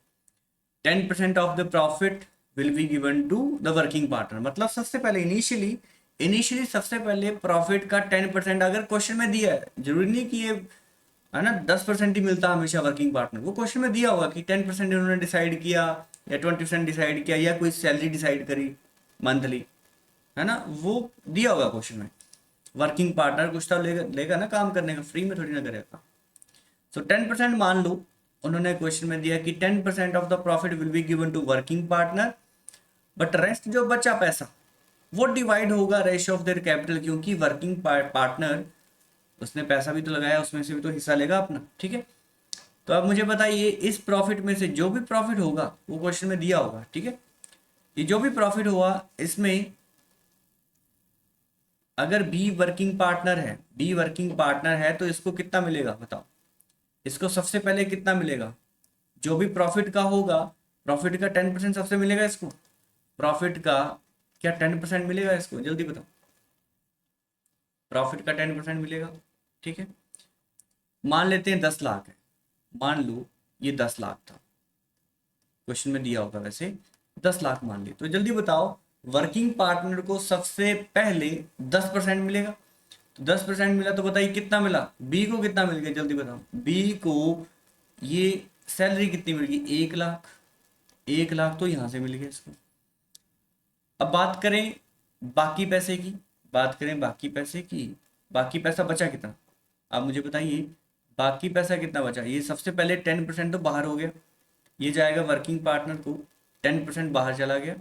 10% of the profit will be given to the working partner, मतलब सबसे पहले इनिशियली सबसे पहले प्रॉफिट का 10%, अगर क्वेश्चन में दिया है, जरूरी नहीं कि ये है ना 10% ही मिलता हमेशा वर्किंग पार्टनर, वो क्वेश्चन में दिया होगा कि 10% इन्होंने डिसाइड किया या 20% डिसाइड किया या कोई सैलरी डिसाइड करी मंथली, है ना, वो दिया होगा क्वेश्चन में। वर्किंग पार्टनर कुछ तो लेगा लेगा ना काम करने का, फ्री में थोड़ी ना करेगा। सो 10% मान लो उन्होंने क्वेश्चन में दिया कि 10% of the profit will be given to working partner, but rest जो बचा पैसा वो डिवाइड होगा रेशियो ऑफ देयर कैपिटल, क्योंकि वर्किंग पार्टनर उसने पैसा भी तो लगाया, उसमें से भी तो हिस्सा लेगा अपना, ठीक है। तो अब मुझे बताइए इस प्रॉफिट में से जो भी प्रॉफिट होगा, वो क्वेश्चन में दिया होगा, ठीक है, ये जो भी प्रॉफिट हुआ इसमें अगर बी वर्किंग पार्टनर है तो इसको कितना मिलेगा बताओ, इसको सबसे पहले कितना मिलेगा, जो भी प्रॉफिट का होगा, प्रॉफिट का 10% सबसे मिलेगा इसको, प्रॉफिट का क्या 10% मिलेगा इसको, जल्दी बताओ, प्रॉफिट का 10% मिलेगा, ठीक है। मान लेते हैं 10 लाख है, मान लो ये 10 लाख था, क्वेश्चन में दिया होगा वैसे 10 लाख मान ली, तो जल्दी बताओ वर्किंग पार्टनर को सबसे पहले 10% मिलेगा, तो 10% मिला तो बताइए कितना मिला, बी को कितना मिल गया, जल्दी बताओ, बी को ये सैलरी कितनी मिल गई, 1 लाख, 1 लाख तो यहाँ से मिल गया इसको। अब बात करें बाकी पैसे की, बात करें बाकी पैसे की, बाकी पैसा बचा कितना, आप मुझे बताइए बाकी पैसा कितना बचा, ये सबसे पहले 10% तो बाहर हो गया, ये जाएगा वर्किंग पार्टनर को, 10% बाहर चला गया,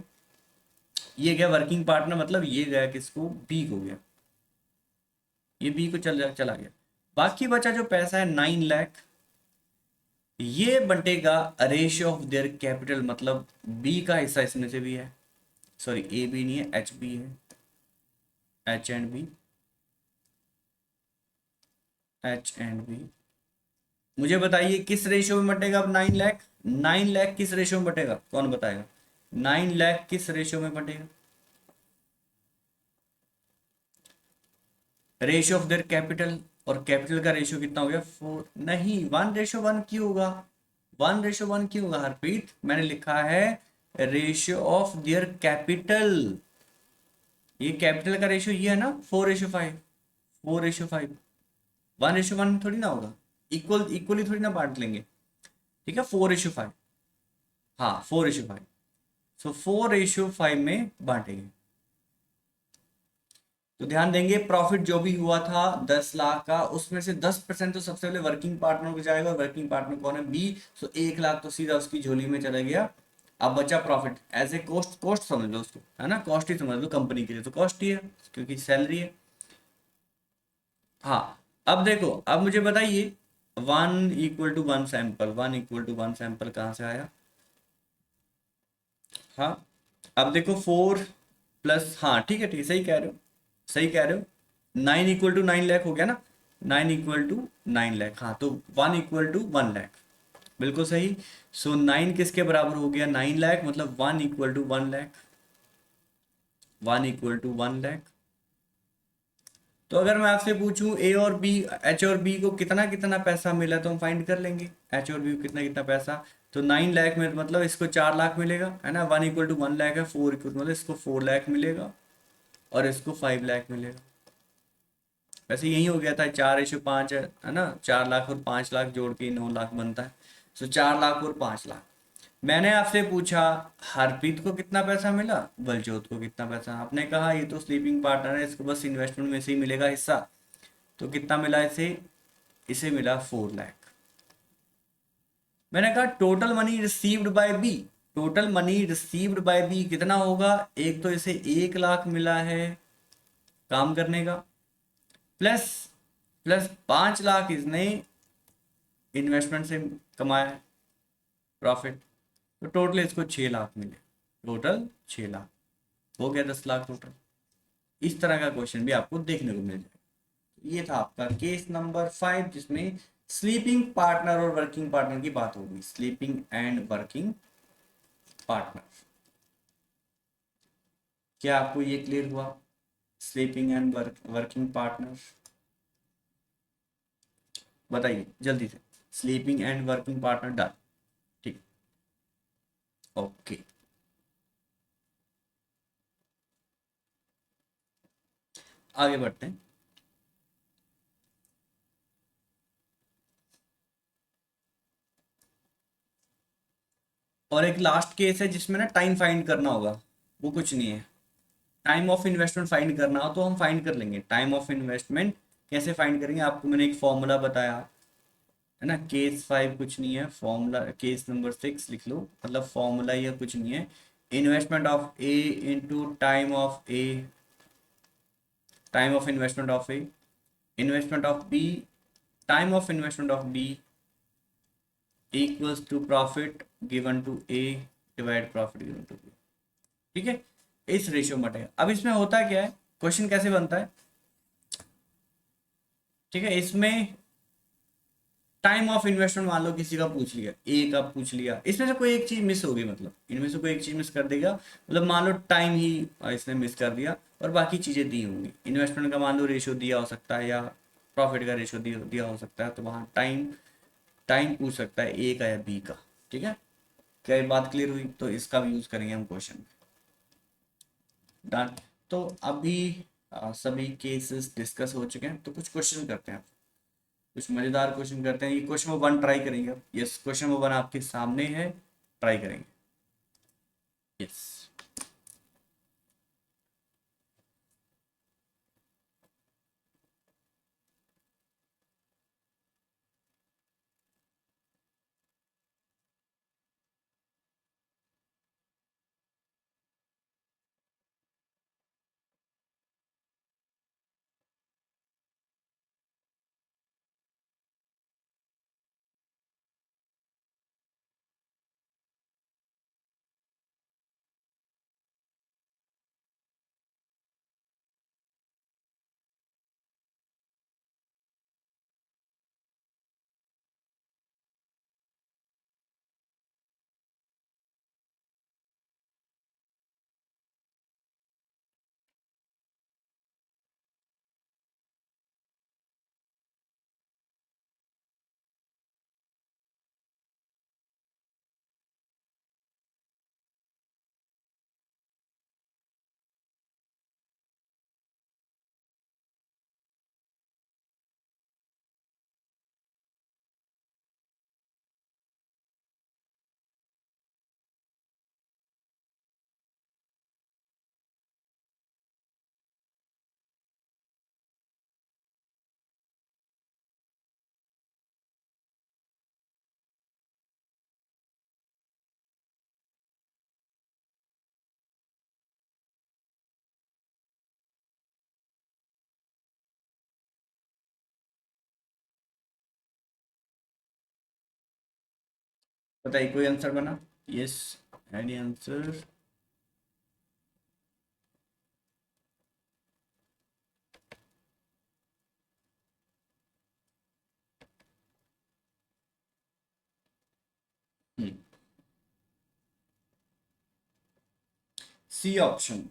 ये गया वर्किंग पार्टनर, मतलब ये गया किसको, बी को गया, ये बी को चला गया। बाकी बचा जो पैसा है 9 लाख, ये बंटेगा रेशियो ऑफ देयर कैपिटल, मतलब बी का हिस्सा इसमें से भी है, सॉरी ए बी नहीं है, एच बी है, H and B, H and B. मुझे बताइए किस रेशियो में बटेगा अब 9 लाख, 9 लाख किस रेशियो में बटेगा, कौन बताएगा, 9 लाख किस रेशियो में बटेगा, रेशियो ऑफ देयर कैपिटल, और कैपिटल का रेशियो कितना हो गया 4, नहीं 1:1 क्यों होगा, 1:1 क्यों होगा हरप्रीत, मैंने लिखा है रेशियो ऑफ देयर कैपिटल, ये कैपिटल का रेशियो ये है ना 4:5, 4:5, 1:1 थोड़ी ना होगा, इक्वली थोड़ी ना बांट लेंगे, ठीक है, 4:5, हाँ 4:5, सो 4:5 में बांटेंगे। तो ध्यान देंगे प्रॉफिट जो भी हुआ था 10 लाख का, उसमें से 10% तो सबसे पहले वर्किंग पार्टनर को जाएगा, वर्किंग पार्टनर कौन है, बी, सो 1 लाख तो सीधा उसकी झोली में चला गया। अब बचा profit, as a cost, cost समझ लो उसको, है ना, कॉस्ट ही समझ लो, कंपनी के लिए तो कॉस्ट ही है क्योंकि सैलरी है। हाँ, अब देखो, अब मुझे बताइए, 1 = 1 सैंपल, 1 = 1 सैंपल कहाँ से आया? हाँ, अब देखो 4 प्लस, हाँ ठीक है ठीक है, सही कह रहे हो, सही कह रहे हो। 9 = 9 लाख हो गया ना, 9 = 9 लाख, हाँ तो 1 = 1 लाख, बिल्कुल सही। सो 9 किसके बराबर हो गया? 9 लाख, मतलब 1 = 1 लाख, 1 = 1 लाख। तो अगर मैं आपसे पूछूं ए और बी, एच और बी को कितना कितना पैसा मिला, तो हम फाइंड कर लेंगे एच और बी को कितना कितना पैसा। तो 9 लाख में मतलब इसको 4 लाख मिलेगा, है ना, 1 = 1 लाख है, 4 मतलब इसको 4 लाख मिलेगा, और इसको 5 लाख मिलेगा। वैसे यही हो गया था, 4:5 है ना, 4 लाख और 5 लाख जोड़ के 9 लाख बनता है। सो 4 लाख और 5 लाख। मैंने आपसे पूछा हरप्रीत को कितना पैसा मिला, बलजोत को कितना पैसा, आपने कहा ये तो स्लीपिंग पार्टनर है, इसको बस इन्वेस्टमेंट में से ही मिलेगा हिस्सा। तो कितना मिला इसे? इसे मिला 4 लाख। मैंने कहा total money received by B, total money received by B कितना होगा? एक तो इसे 1 लाख मिला है काम करने का, प्लस प्लस 5 लाख इसने इन्वेस्टमेंट से कमाया है, प्रॉफिट। तो टोटल इसको 6 लाख मिले, टोटल 6 लाख, हो गया 10 लाख टोटल। इस तरह का क्वेश्चन भी आपको देखने को मिल जाएगा। ये था आपका केस नंबर 5, जिसमें स्लीपिंग पार्टनर और वर्किंग पार्टनर की बात होगी, स्लीपिंग एंड वर्किंग पार्टनर। क्या आपको ये क्लियर हुआ? स्लीपिंग एंड वर्किंग पार्टनर, बताइए जल्दी से। Sleeping and working partner done, ठीक, ओके। आगे बढ़ते हैं। और एक लास्ट केस है जिसमें ना टाइम फाइंड करना होगा, वो कुछ नहीं है। टाइम ऑफ इन्वेस्टमेंट फाइंड करना हो तो हम फाइंड कर लेंगे। टाइम ऑफ इन्वेस्टमेंट कैसे फाइंड करेंगे, आपको मैंने एक फॉर्मूला बताया, है ना। केस 5 कुछ नहीं है, फॉर्मूला केस नंबर 6 लिख लो, मतलब फॉर्मूला या कुछ नहीं है। Investment of A into time of A, time of investment of A, investment of B, time of investment of B equals to profit given to A divide profit given to B. ठीक है, इस रेशियो में बटेगा। अब इसमें होता क्या है, क्वेश्चन कैसे बनता है, ठीक है, इसमें टाइम ऑफ इन्वेस्टमेंट मान लो किसी का पूछ लिया, ए का पूछ लिया, इसमें से कोई एक चीज मिस होगी, मतलब इनमें से कोई एक चीज मिस कर देगा, मतलब मान लो टाइम ही इसने मिस कर दिया, और बाकी चीजें दी होंगी। इन्वेस्टमेंट का मान लो रेशियो दिया हो सकता है, या प्रॉफिट का रेशियो दिया दिया हो सकता है, तो वहाँ टाइम टाइम पूछ सकता है ए का या बी का। ठीक है, क्या ये बात क्लियर हुई? तो इसका भी यूज करेंगे हम क्वेश्चन में। डन। तो अभी सभी केसेस डिस्कस हो चुके हैं, तो कुछ क्वेश्चन करते हैं, कुछ मजेदार क्वेश्चन करते हैं। ये क्वेश्चन नंबर 1 ट्राई करेंगे अब। यस, क्वेश्चन नंबर 1 आपके सामने है, ट्राई करेंगे। यस। बताइए कोई आंसर बना? Yes, any answer? C option,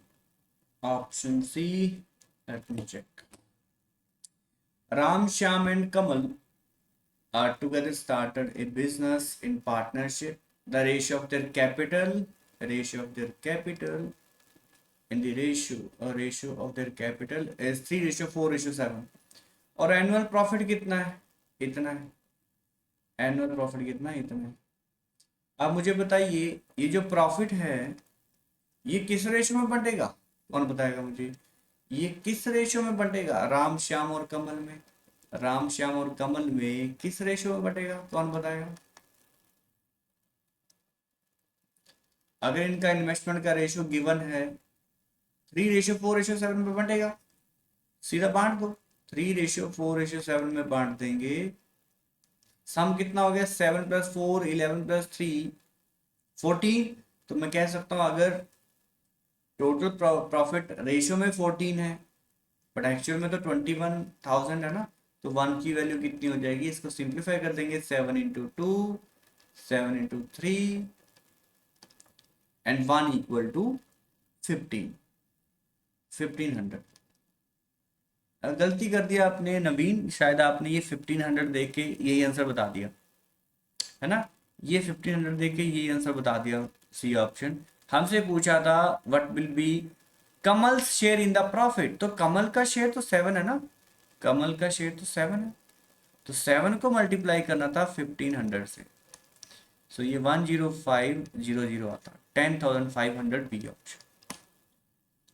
option C, let me check. Ram, Shyam, and Kamal are together started a business in partnership. The ratio of their capital, and the ratio of their capital is 3:4:7. और एनुअल प्रॉफिट कितना है? इतना है। एनुअल प्रॉफिट कितना है? इतना है। अब मुझे बताइए, ये जो प्रॉफिट है ये किस रेशियो में बंटेगा? कौन बताएगा मुझे? ये किस रेशियो में बंटेगा? राम, श्याम और कमल में। राम, श्याम और कमल में किस रेशियो में बटेगा? कौन बताएगा? अगर इनका इन्वेस्टमेंट का रेशियो गिवन है 3:4:7 में बटेगा, सीधा बांट दो। 3:4:7 में बांट देंगे। सम कितना हो गया? 7+4, 11+3, 14। तो मैं कह सकता हूँ अगर टोटल प्रॉफिट रेशियो में 14 है बट एक्चुअल में तो 21,000 है ना, तो 1 की वैल्यू कितनी हो जाएगी? इसको सिंप्लीफाई कर देंगे। 7 × 2, 7 × 3 एंड 1 इक्वल टू 1500। गलती कर दिया आपने नवीन, शायद आपने ये 1500 देख के यही आंसर बता दिया है ना। ये 1500 देख के यही आंसर बता दिया, सी ऑप्शन। हमसे पूछा था what will be Kamal share in the profit, तो कमल का शेयर तो 7 है ना, कमल का शेयर तो 7 है, तो 7 को मल्टीप्लाई करना था 1500 से। सो ये 10500 आता, 10,500 बी ऑप्शन।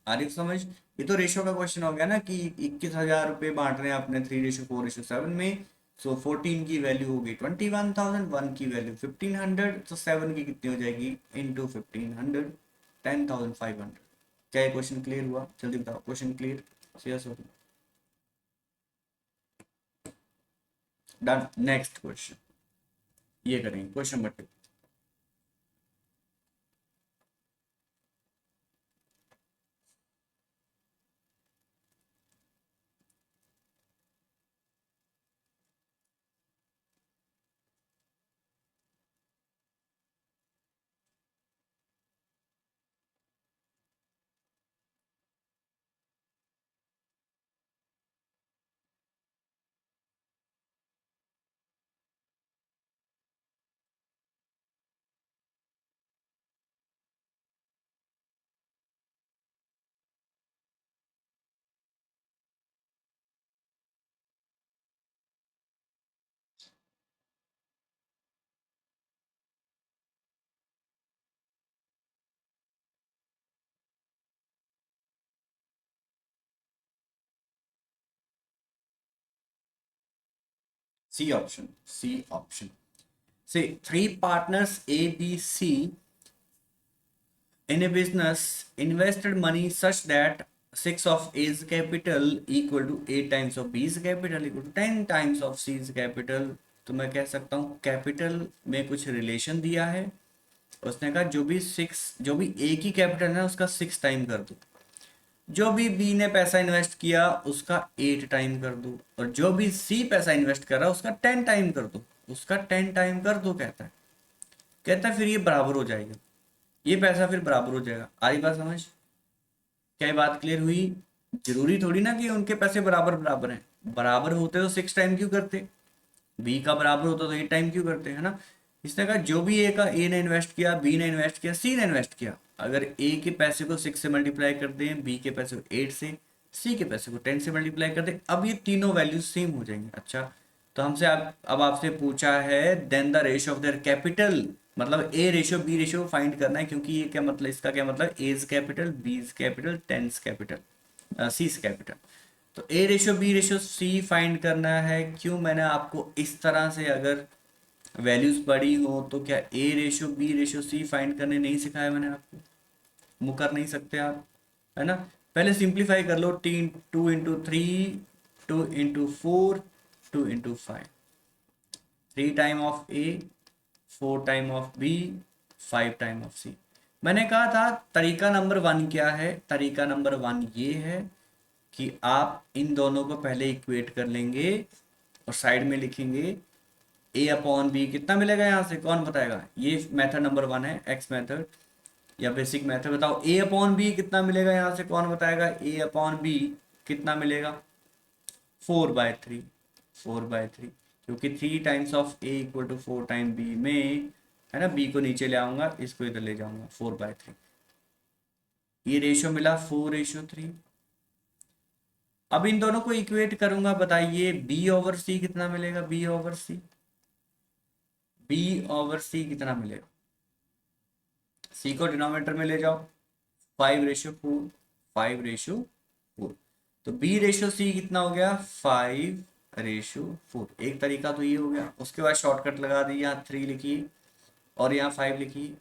आरिफ समझ? ये तो रेशो का क्वेश्चन हो गया ना कि 21,000 रुपये बांट रहे हैं अपने 3:4:7 में। सो 14 की वैल्यू होगी 21,000, 1 की वैल्यू 1500, तो 7 की कितनी हो जाएगी? इंटू 1500, 10,500। क्या ये क्वेश्चन क्लियर हुआ? जल्दी बताओ, क्वेश्चन क्लियर? यस हो? डन। नेक्स्ट क्वेश्चन ये करेंगे, question number 2। C option, C option. से 3 partners A, B, C in a business invested money such that 6 of A's capital equal to 8 times of B's capital equal to 10 times of C's capital। तो मैं कह सकता हूँ कैपिटल में कुछ रिलेशन दिया है, उसने कहा जो भी ए की कैपिटल है उसका 6 टाइम कर दो, जो भी बी ने पैसा इन्वेस्ट किया उसका 8 टाइम कर दो, और जो भी सी पैसा इन्वेस्ट कर रहा है उसका 10 टाइम कर दो, उसका 10 टाइम कर दो कहता है फिर ये बराबर हो जाएगा, ये पैसा फिर बराबर हो जाएगा। आ रही बात समझ? क्या ये बात क्लियर हुई? जरूरी थोड़ी ना कि उनके पैसे बराबर बराबर हैं, बराबर होते तो 6 टाइम क्यों करते? बी का बराबर होता तो 8 टाइम क्यों करते, है ना। इसने कहा जो भी ए का ए ने इन्वेस्ट किया, बी ने इन्वेस्ट किया, सी ने इन्वेस्ट किया, अगर ए के पैसे को 6 से मल्टीप्लाई कर दें, बी के पैसे को 8 से, सी के पैसे को 10 से मल्टीप्लाई कर दें, अब ये तीनों वैल्यूज सेम हो जाएंगे। अच्छा, तो हमसे अब आपसे पूछा है then the ratio of their capital, मतलब A ratio B ratio find करना है, क्योंकि ये क्या मतलब, इसका क्या मतलब, A's capital, B's capital, tens capital, C's capital. तो A ratio B ratio C find करना है। क्यों मैंने आपको इस तरह से अगर वैल्यूज पढ़ी हो तो क्या A ratio B ratio C find करने नहीं सिखाया मैंने आपको? मुकर नहीं सकते आप, है ना। पहले सिंप्लीफाई कर लो। 2 × 3, 2 × 4, 2 × 5, 3 time of A 4 time of B, 5 time of C. मैंने कहा था तरीका नंबर 1 क्या है, तरीका नंबर 1 ये है कि आप इन दोनों को पहले इक्वेट कर लेंगे और साइड में लिखेंगे ए अपॉन बी कितना मिलेगा, यहाँ से कौन बताएगा, ये मेथड नंबर 1 है, एक्स मेथड या बेसिक मेथड। बताओ ए अपॉन बी कितना मिलेगा, यहाँ से कौन बताएगा, ए अपॉन बी कितना मिलेगा, 4/3, 4/3, क्योंकि 3 times of A equal to 4 time B में, है ना, बी को नीचे ले आऊंगा, इसको इधर ले जाऊंगा, 4/3, ये रेशियो मिला 4:3। अब इन दोनों को इक्वेट करूंगा, बताइए बी ओवर सी कितना मिलेगा, बी ओवर सी, बी ओवर सी कितना मिलेगा, सी को डिनोमिनेटर में ले जाओ, 5:4, 5:4, तो बी रेशियो सी कितना हो गया, 5:4। एक तरीका तो ये हो गया। उसके बाद शॉर्टकट लगा दी, यहाँ 3 लिखिए और यहाँ 5 लिखिए,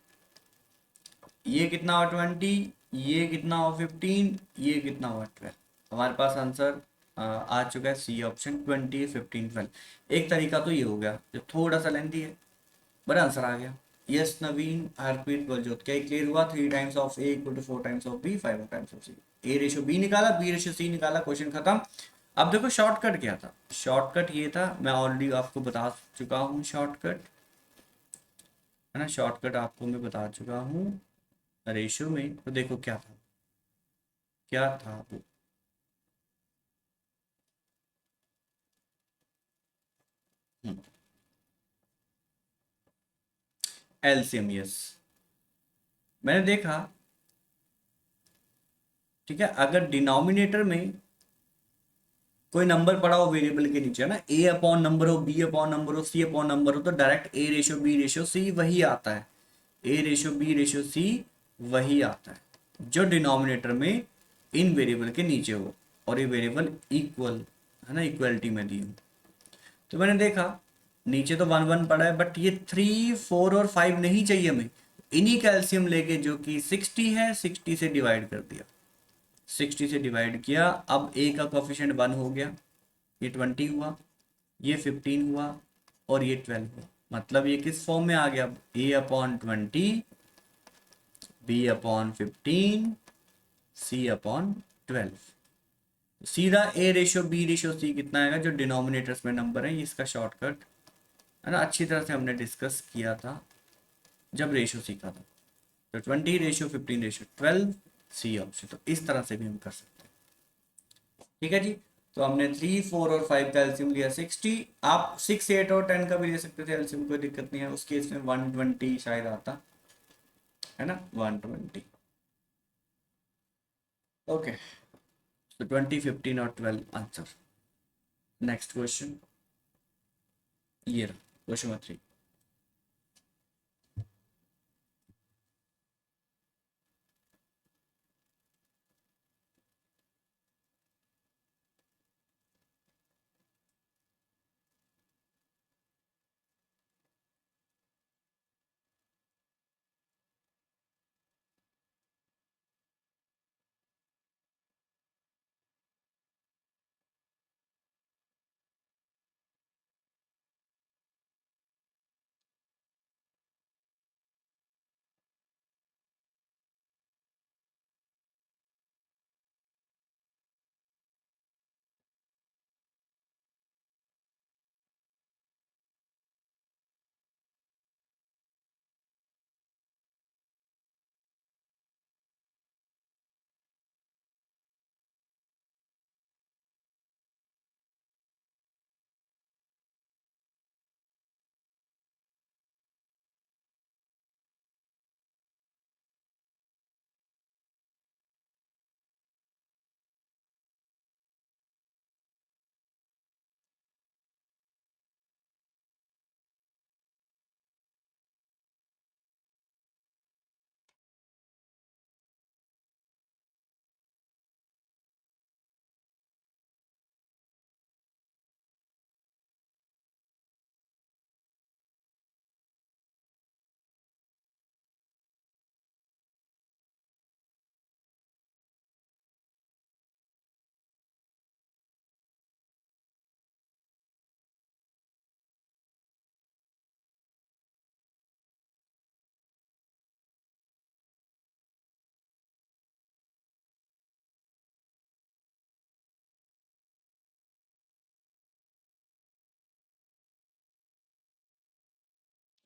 ये कितना हुआ 20, ये कितना हुआ 15, ये कितना हुआ 12। हमारे पास आंसर आ चुका है सी ऑप्शन, 20, 15, 12। एक तरीका तो ये हो गया जो थोड़ा सा लेंथी है, बड़ा आंसर आ गया। यस नवीन, हरप्रीत बलजोत, क्या क्लियर हुआ, 3 times of A equal to 4 times of B, 5 times of C. A ratio B निकाला, बी रेशियो सी निकाला, क्वेश्चन खत्म। अब देखो शॉर्टकट क्या था, शॉर्टकट ये था, मैं ऑलरेडी आपको बता चुका हूँ शॉर्टकट, है ना, शॉर्टकट आपको मैं बता चुका हूँ रेशियो में। तो देखो क्या था, क्या था वो, एलसीएम, यस। मैंने देखा, ठीक है, अगर डिनोमिनेटर में कोई नंबर पड़ा हो वेरिएबल के नीचे, है ना, ए अपॉन नंबर हो, बी अपॉन नंबर हो, सी अपॉन नंबर हो, तो direct A ratio B ratio C वही आता है, A ratio B ratio C वही आता है जो डिनोमिनेटर में इन वेरिएबल के नीचे हो और ये वेरिएबल इक्वल, है ना, इक्वलिटी में दी हो। तो मैंने देखा नीचे तो 1 1 पड़ा है, बट ये 3 4 और 5 नहीं चाहिए हमें, इन्हीं का एलसीएम लेके जो कि 60 है, 60 से डिवाइड कर दिया, 60 से डिवाइड किया। अब ए का कोफिशिएंट 1 हो गया, ये 20 हुआ, ये 15 हुआ और ये 12 हुआ। मतलब ये किस फॉर्म में आ गया, A upon 20, B upon 15, C upon 12। सीधा A ratio B ratio C कितना आएगा, जो डिनोमिनेटर्स में नंबर है, इसका शॉर्टकट, है ना, अच्छी तरह से हमने डिस्कस किया था जब रेशियो सीखा था। तो 20:15:12, सी ऑप्शन। तो इस तरह से भी हम कर सकते हैं, ठीक है जी। तो हमने 3 4 और 5 का एलसीएम लिया 60, आप 6 8 और 10 का भी ले सकते थे एलसीएम, कोई दिक्कत नहीं है। उस केस में 120 शायद आता, है ना, 120। ओके, तो 20 15 और 12 आंसर। नेक्स्ट क्वेश्चन, ये रहा क्वेश्चन नंबर 3।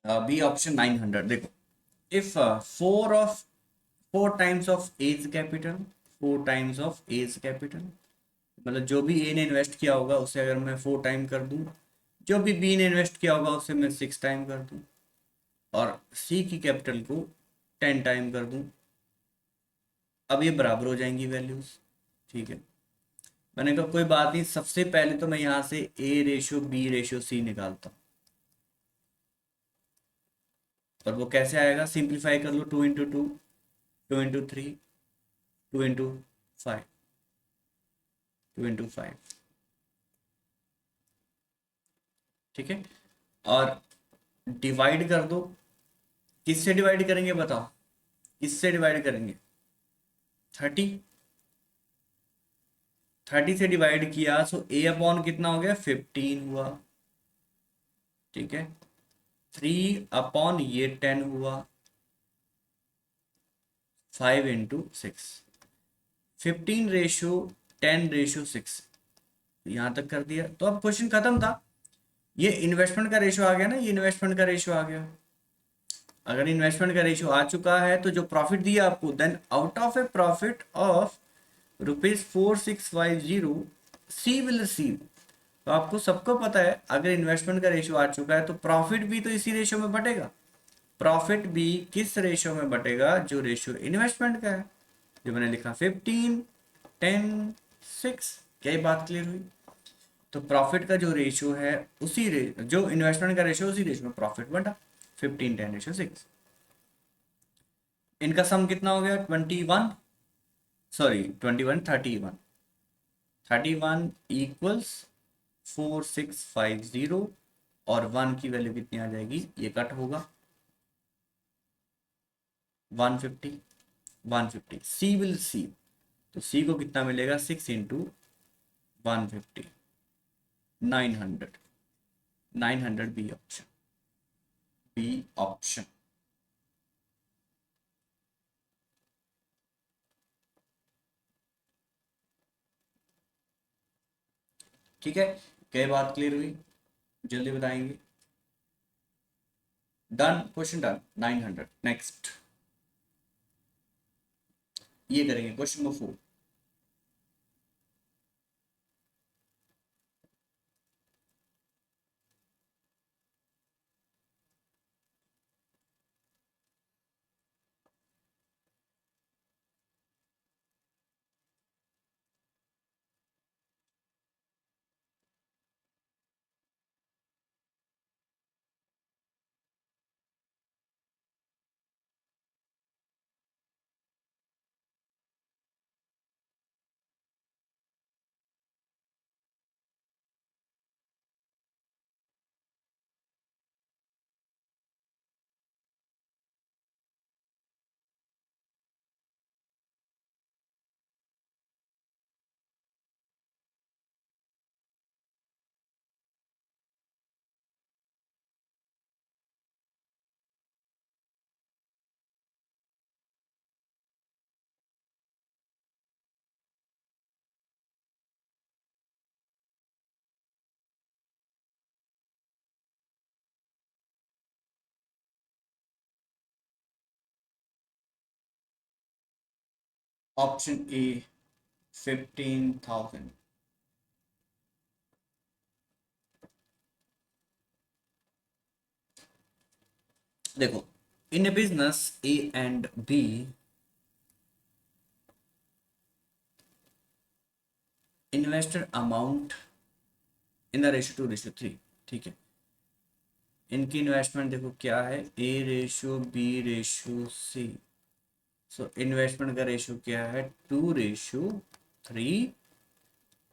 B option 900। देखो, if four times of A's capital, four times of A's capital, मतलब जो भी ए ने इन्वेस्ट किया होगा उसे अगर मैं 4 टाइम कर दूं, जो भी बी ने इन्वेस्ट किया होगा उसे मैं 6 टाइम कर दूं, और सी की कैपिटल को 10 टाइम कर दूं, अब ये बराबर हो जाएंगी वैल्यूज। ठीक है, मैंने कहा कोई बात नहीं, सबसे पहले तो मैं यहाँ से ए रेशो बी रेशो सी निकालता हूँ। और वो कैसे आएगा, सिंप्लीफाई कर लो, 2 × 2, 2 × 3, 2 × 5, 2 × 5। ठीक है, और डिवाइड कर दो। किससे डिवाइड करेंगे बताओ, किससे डिवाइड करेंगे, 30, 30 से डिवाइड किया, सो ए अपॉन कितना हो गया, 15 हुआ। ठीक है, 3 अपॉन ये 10 हुआ, 5 × 6, 15:10:6, यहाँ तक कर दिया तो अब क्वेश्चन खत्म था। ये इन्वेस्टमेंट का रेशो आ गया ना, ये इन्वेस्टमेंट का रेशो आ गया। अगर इन्वेस्टमेंट का रेशो आ चुका है तो जो प्रॉफिट दिया आपको, then out of A profit of ₹4650 C will receive. तो आपको सबको पता है अगर इन्वेस्टमेंट का रेशो आ चुका है तो प्रॉफिट भी तो इसी रेशो में बटेगा। प्रॉफिट भी किस रेशो में बटेगा, जो रेशो इन्वेस्टमेंट का है, जो मैंने लिखा 15:10:6। क्या ये बात क्लियर हुई? तो प्रॉफिट का जो रेशो है जो इन्वेस्टमेंट का रेशो उसी रेशो में प्रॉफिट बटा, 15:10:6। इनका सम कितना हो गया, 21, सॉरी 21, 31, 31 इक्वल्स 4650, और 1 की वैल्यू कितनी आ जाएगी, ये कट होगा 150, 150 सी विल सी। तो सी को कितना मिलेगा, 6 × 150, 900, 900 बी ऑप्शन, बी ऑप्शन। ठीक है, क्या बात क्लियर हुई, जल्दी बताएंगे। Done, question done, 900। नेक्स्ट ये करेंगे क्वेश्चन नंबर 4। Option A 15,000। देखो, in a business A and B, invested amount in the ratio 2:3। ठीक है, इनकी इन्वेस्टमेंट देखो क्या है, A ratio B ratio C. So investment का रेशियो क्या है, 2:3,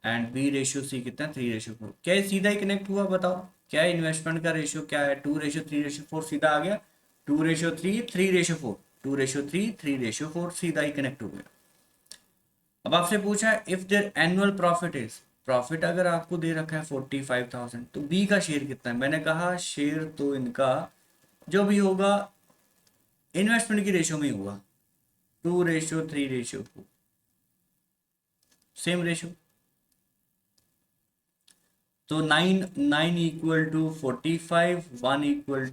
एंड बी रेशियो सी कितना, 3:4। क्या ये सीधा ही कनेक्ट हुआ बताओ, क्या इन्वेस्टमेंट का रेशियो क्या है, 2:3:4 सीधा आ गया, 2:3, 3:4, 2:3, 3:4 सीधा ही कनेक्ट हो गया। अब आपसे पूछा है if there annual profit is, profit अगर आपको दे रखा है 45,000, तो बी का शेयर कितना है, मैंने कहा शेयर तो इनका जो भी होगा इन्वेस्टमेंट की रेशियो में ही होगा, 2:3:4, सेम रेशियो। तो 9 1 इक्वल टू 5000, 1 इक्वल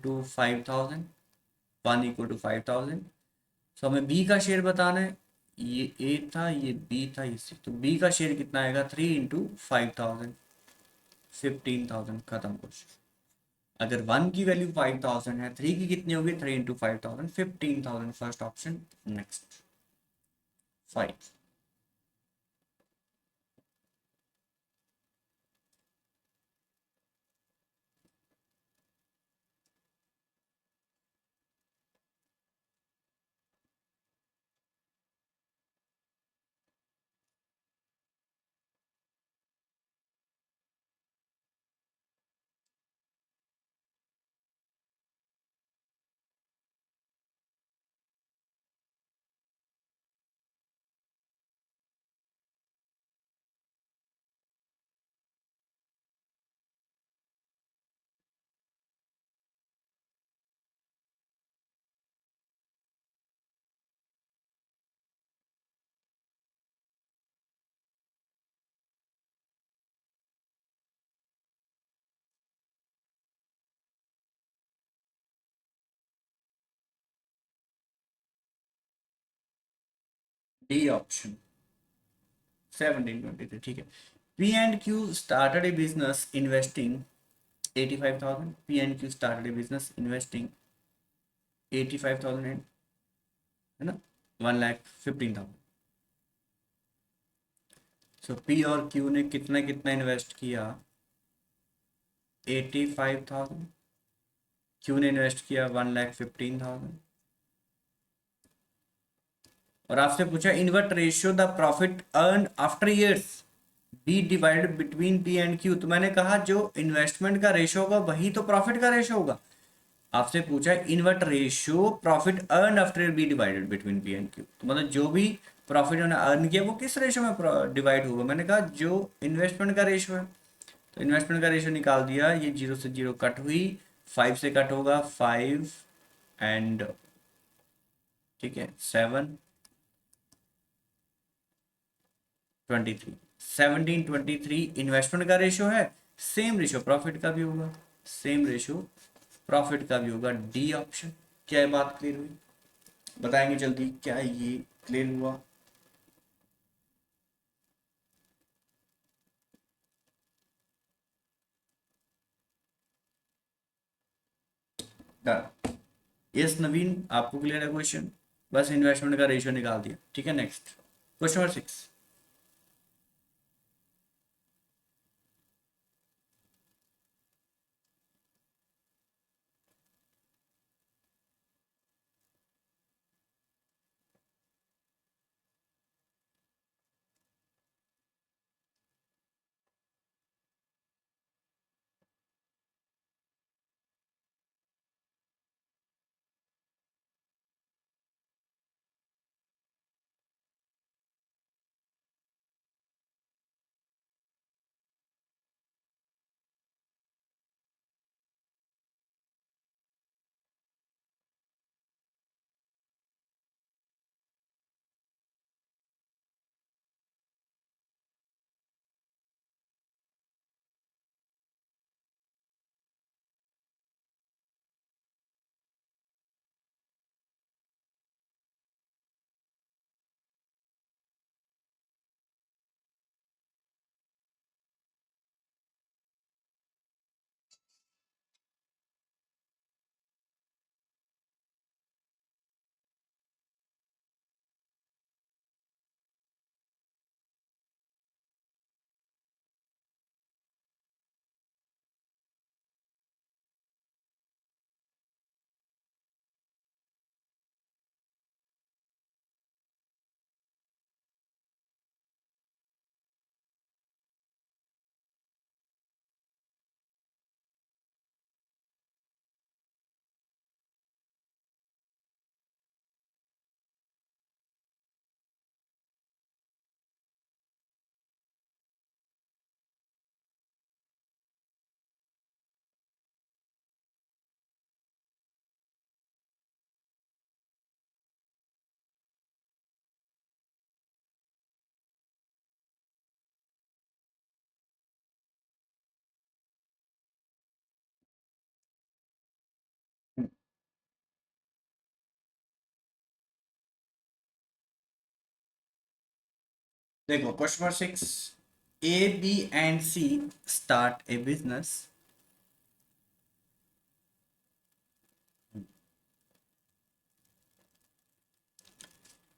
टू 5000। सो हमें बी का शेयर बताना है। ये ए था, ये बी था, ये सी। तो बी का शेयर कितना आएगा? 3 × 5000, 15,000। खत्म क्वेश्चन। अगर 1 की वैल्यू 5000 है, 3 की कितनी होगी? 3 × 5000, 15,000। First option. Next 5। D option 1723। ठीक है। P and Q started A business investing 85,000। P and Q started A business investing 85,000, है ना, 1,15,000। सो पी और क्यू ने कितना कितना इन्वेस्ट किया? 85,000। क्यू ने इन्वेस्ट किया 1,15,000। और आपसे पूछा in what ratio the profit earn after years be divided between P and Q. तो मैंने कहा जो इन्वेस्टमेंट का रेशियो होगा वही तो प्रॉफिट का रेशियो होगा। आपसे पूछा in what ratio profit earn after be divided between P and Q. तो मतलब जो भी प्रॉफिट उन्होंने अर्न किया वो किस रेशियो में डिवाइड होगा? मैंने कहा जो इन्वेस्टमेंट का रेशियो है। तो इन्वेस्टमेंट का रेशियो निकाल दिया। ये 0 से 0 कट हुई, 5 से कट होगा 5 एंड, ठीक है, 7 23, 1723 इन्वेस्टमेंट का रेशियो है। सेम रेशियो प्रॉफिट का भी होगा, सेम रेशियो प्रॉफिट का भी होगा। D option. क्या ये बात क्लियर हुई? बताएंगे जल्दी, क्या ये क्लियर हुआ? डन। यस नवीन, आपको क्लियर है क्वेश्चन? बस इन्वेस्टमेंट का रेशियो निकाल दिया। ठीक है, नेक्स्ट क्वेश्चन नंबर 6। देखो question number 6, A B and C start a business.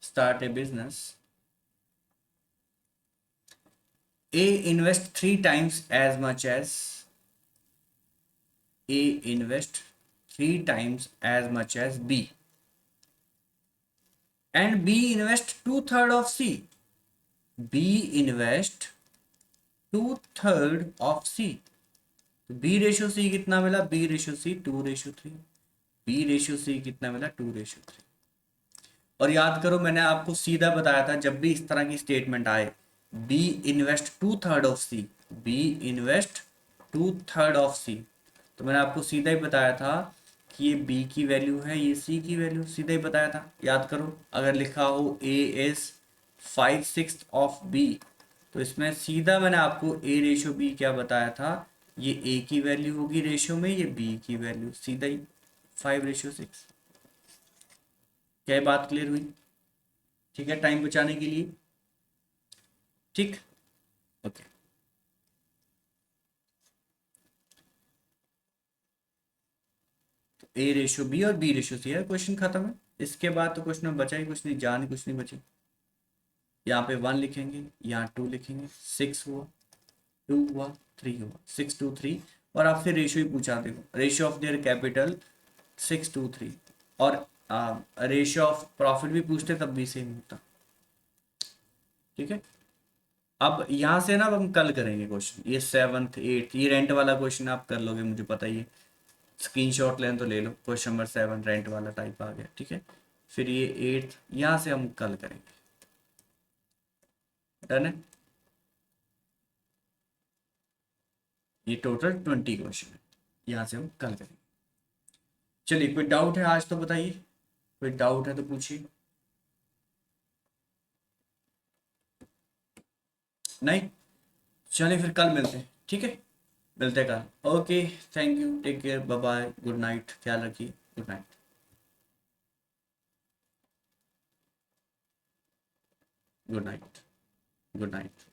Start a business. A invest three times as much as A invest three times as much as B, and B invest two-third of C. B invest two-third of C. तो B रेशियो C कितना मिला? B ratio C 2:3। B ratio C कितना मिला? 2:3। और याद करो मैंने आपको सीधा बताया था जब भी इस तरह की स्टेटमेंट आए, B invest two third of C, B invest two third of C, तो मैंने आपको सीधा ही बताया था कि ये बी की वैल्यू है, ये सी की वैल्यू, सीधा ही बताया था। याद करो अगर लिखा हो ए इज 5/6 ऑफ बी, तो इसमें सीधा मैंने आपको ए रेशियो बी क्या बताया था, ये ए की वैल्यू होगी रेशियो में, ये बी की वैल्यू, सीधा ही 5:6। क्या ये बात क्लियर हुई? ठीक है, टाइम बचाने के लिए। ठीक, ओके। तो ए रेशियो बी और बी रेशियो सी है, क्वेश्चन खत्म है। इसके बाद तो क्वेश्चन में बचा ही कुछ नहीं, जान ही कुछ नहीं बची। यहाँ पे 1 लिखेंगे, यहाँ 2 लिखेंगे, 6 हुआ, 2 हुआ, 3 हुआ, 6:3। और आपसे रेशियो ही पूछा, देखो रेशियो ऑफ देयर कैपिटल 6:3, और रेशियो ऑफ प्रॉफिट भी पूछते तब भी सेम होता। ठीक है, अब यहाँ से ना अब हम कल करेंगे क्वेश्चन, ये 7th 8th, ये रेंट वाला क्वेश्चन आप कर लोगे, मुझे पता ही है। स्क्रीनशॉट लें तो ले लो, क्वेश्चन नंबर 7 रेंट वाला टाइप आ गया। ठीक है, फिर ये 8th यहाँ से हम कल करेंगे। डन है, ये टोटल 20 क्वेश्चन है, यहाँ से हम कल करेंगे। चलिए, कोई डाउट है आज तो बताइए, कोई डाउट है तो पूछिए। नहीं, चलिए फिर कल मिलते हैं। ठीक है, मिलते हैं कल। Okay, thank you, take care, bye bye, good night, ख्याल रखिए, good night, good night, good night.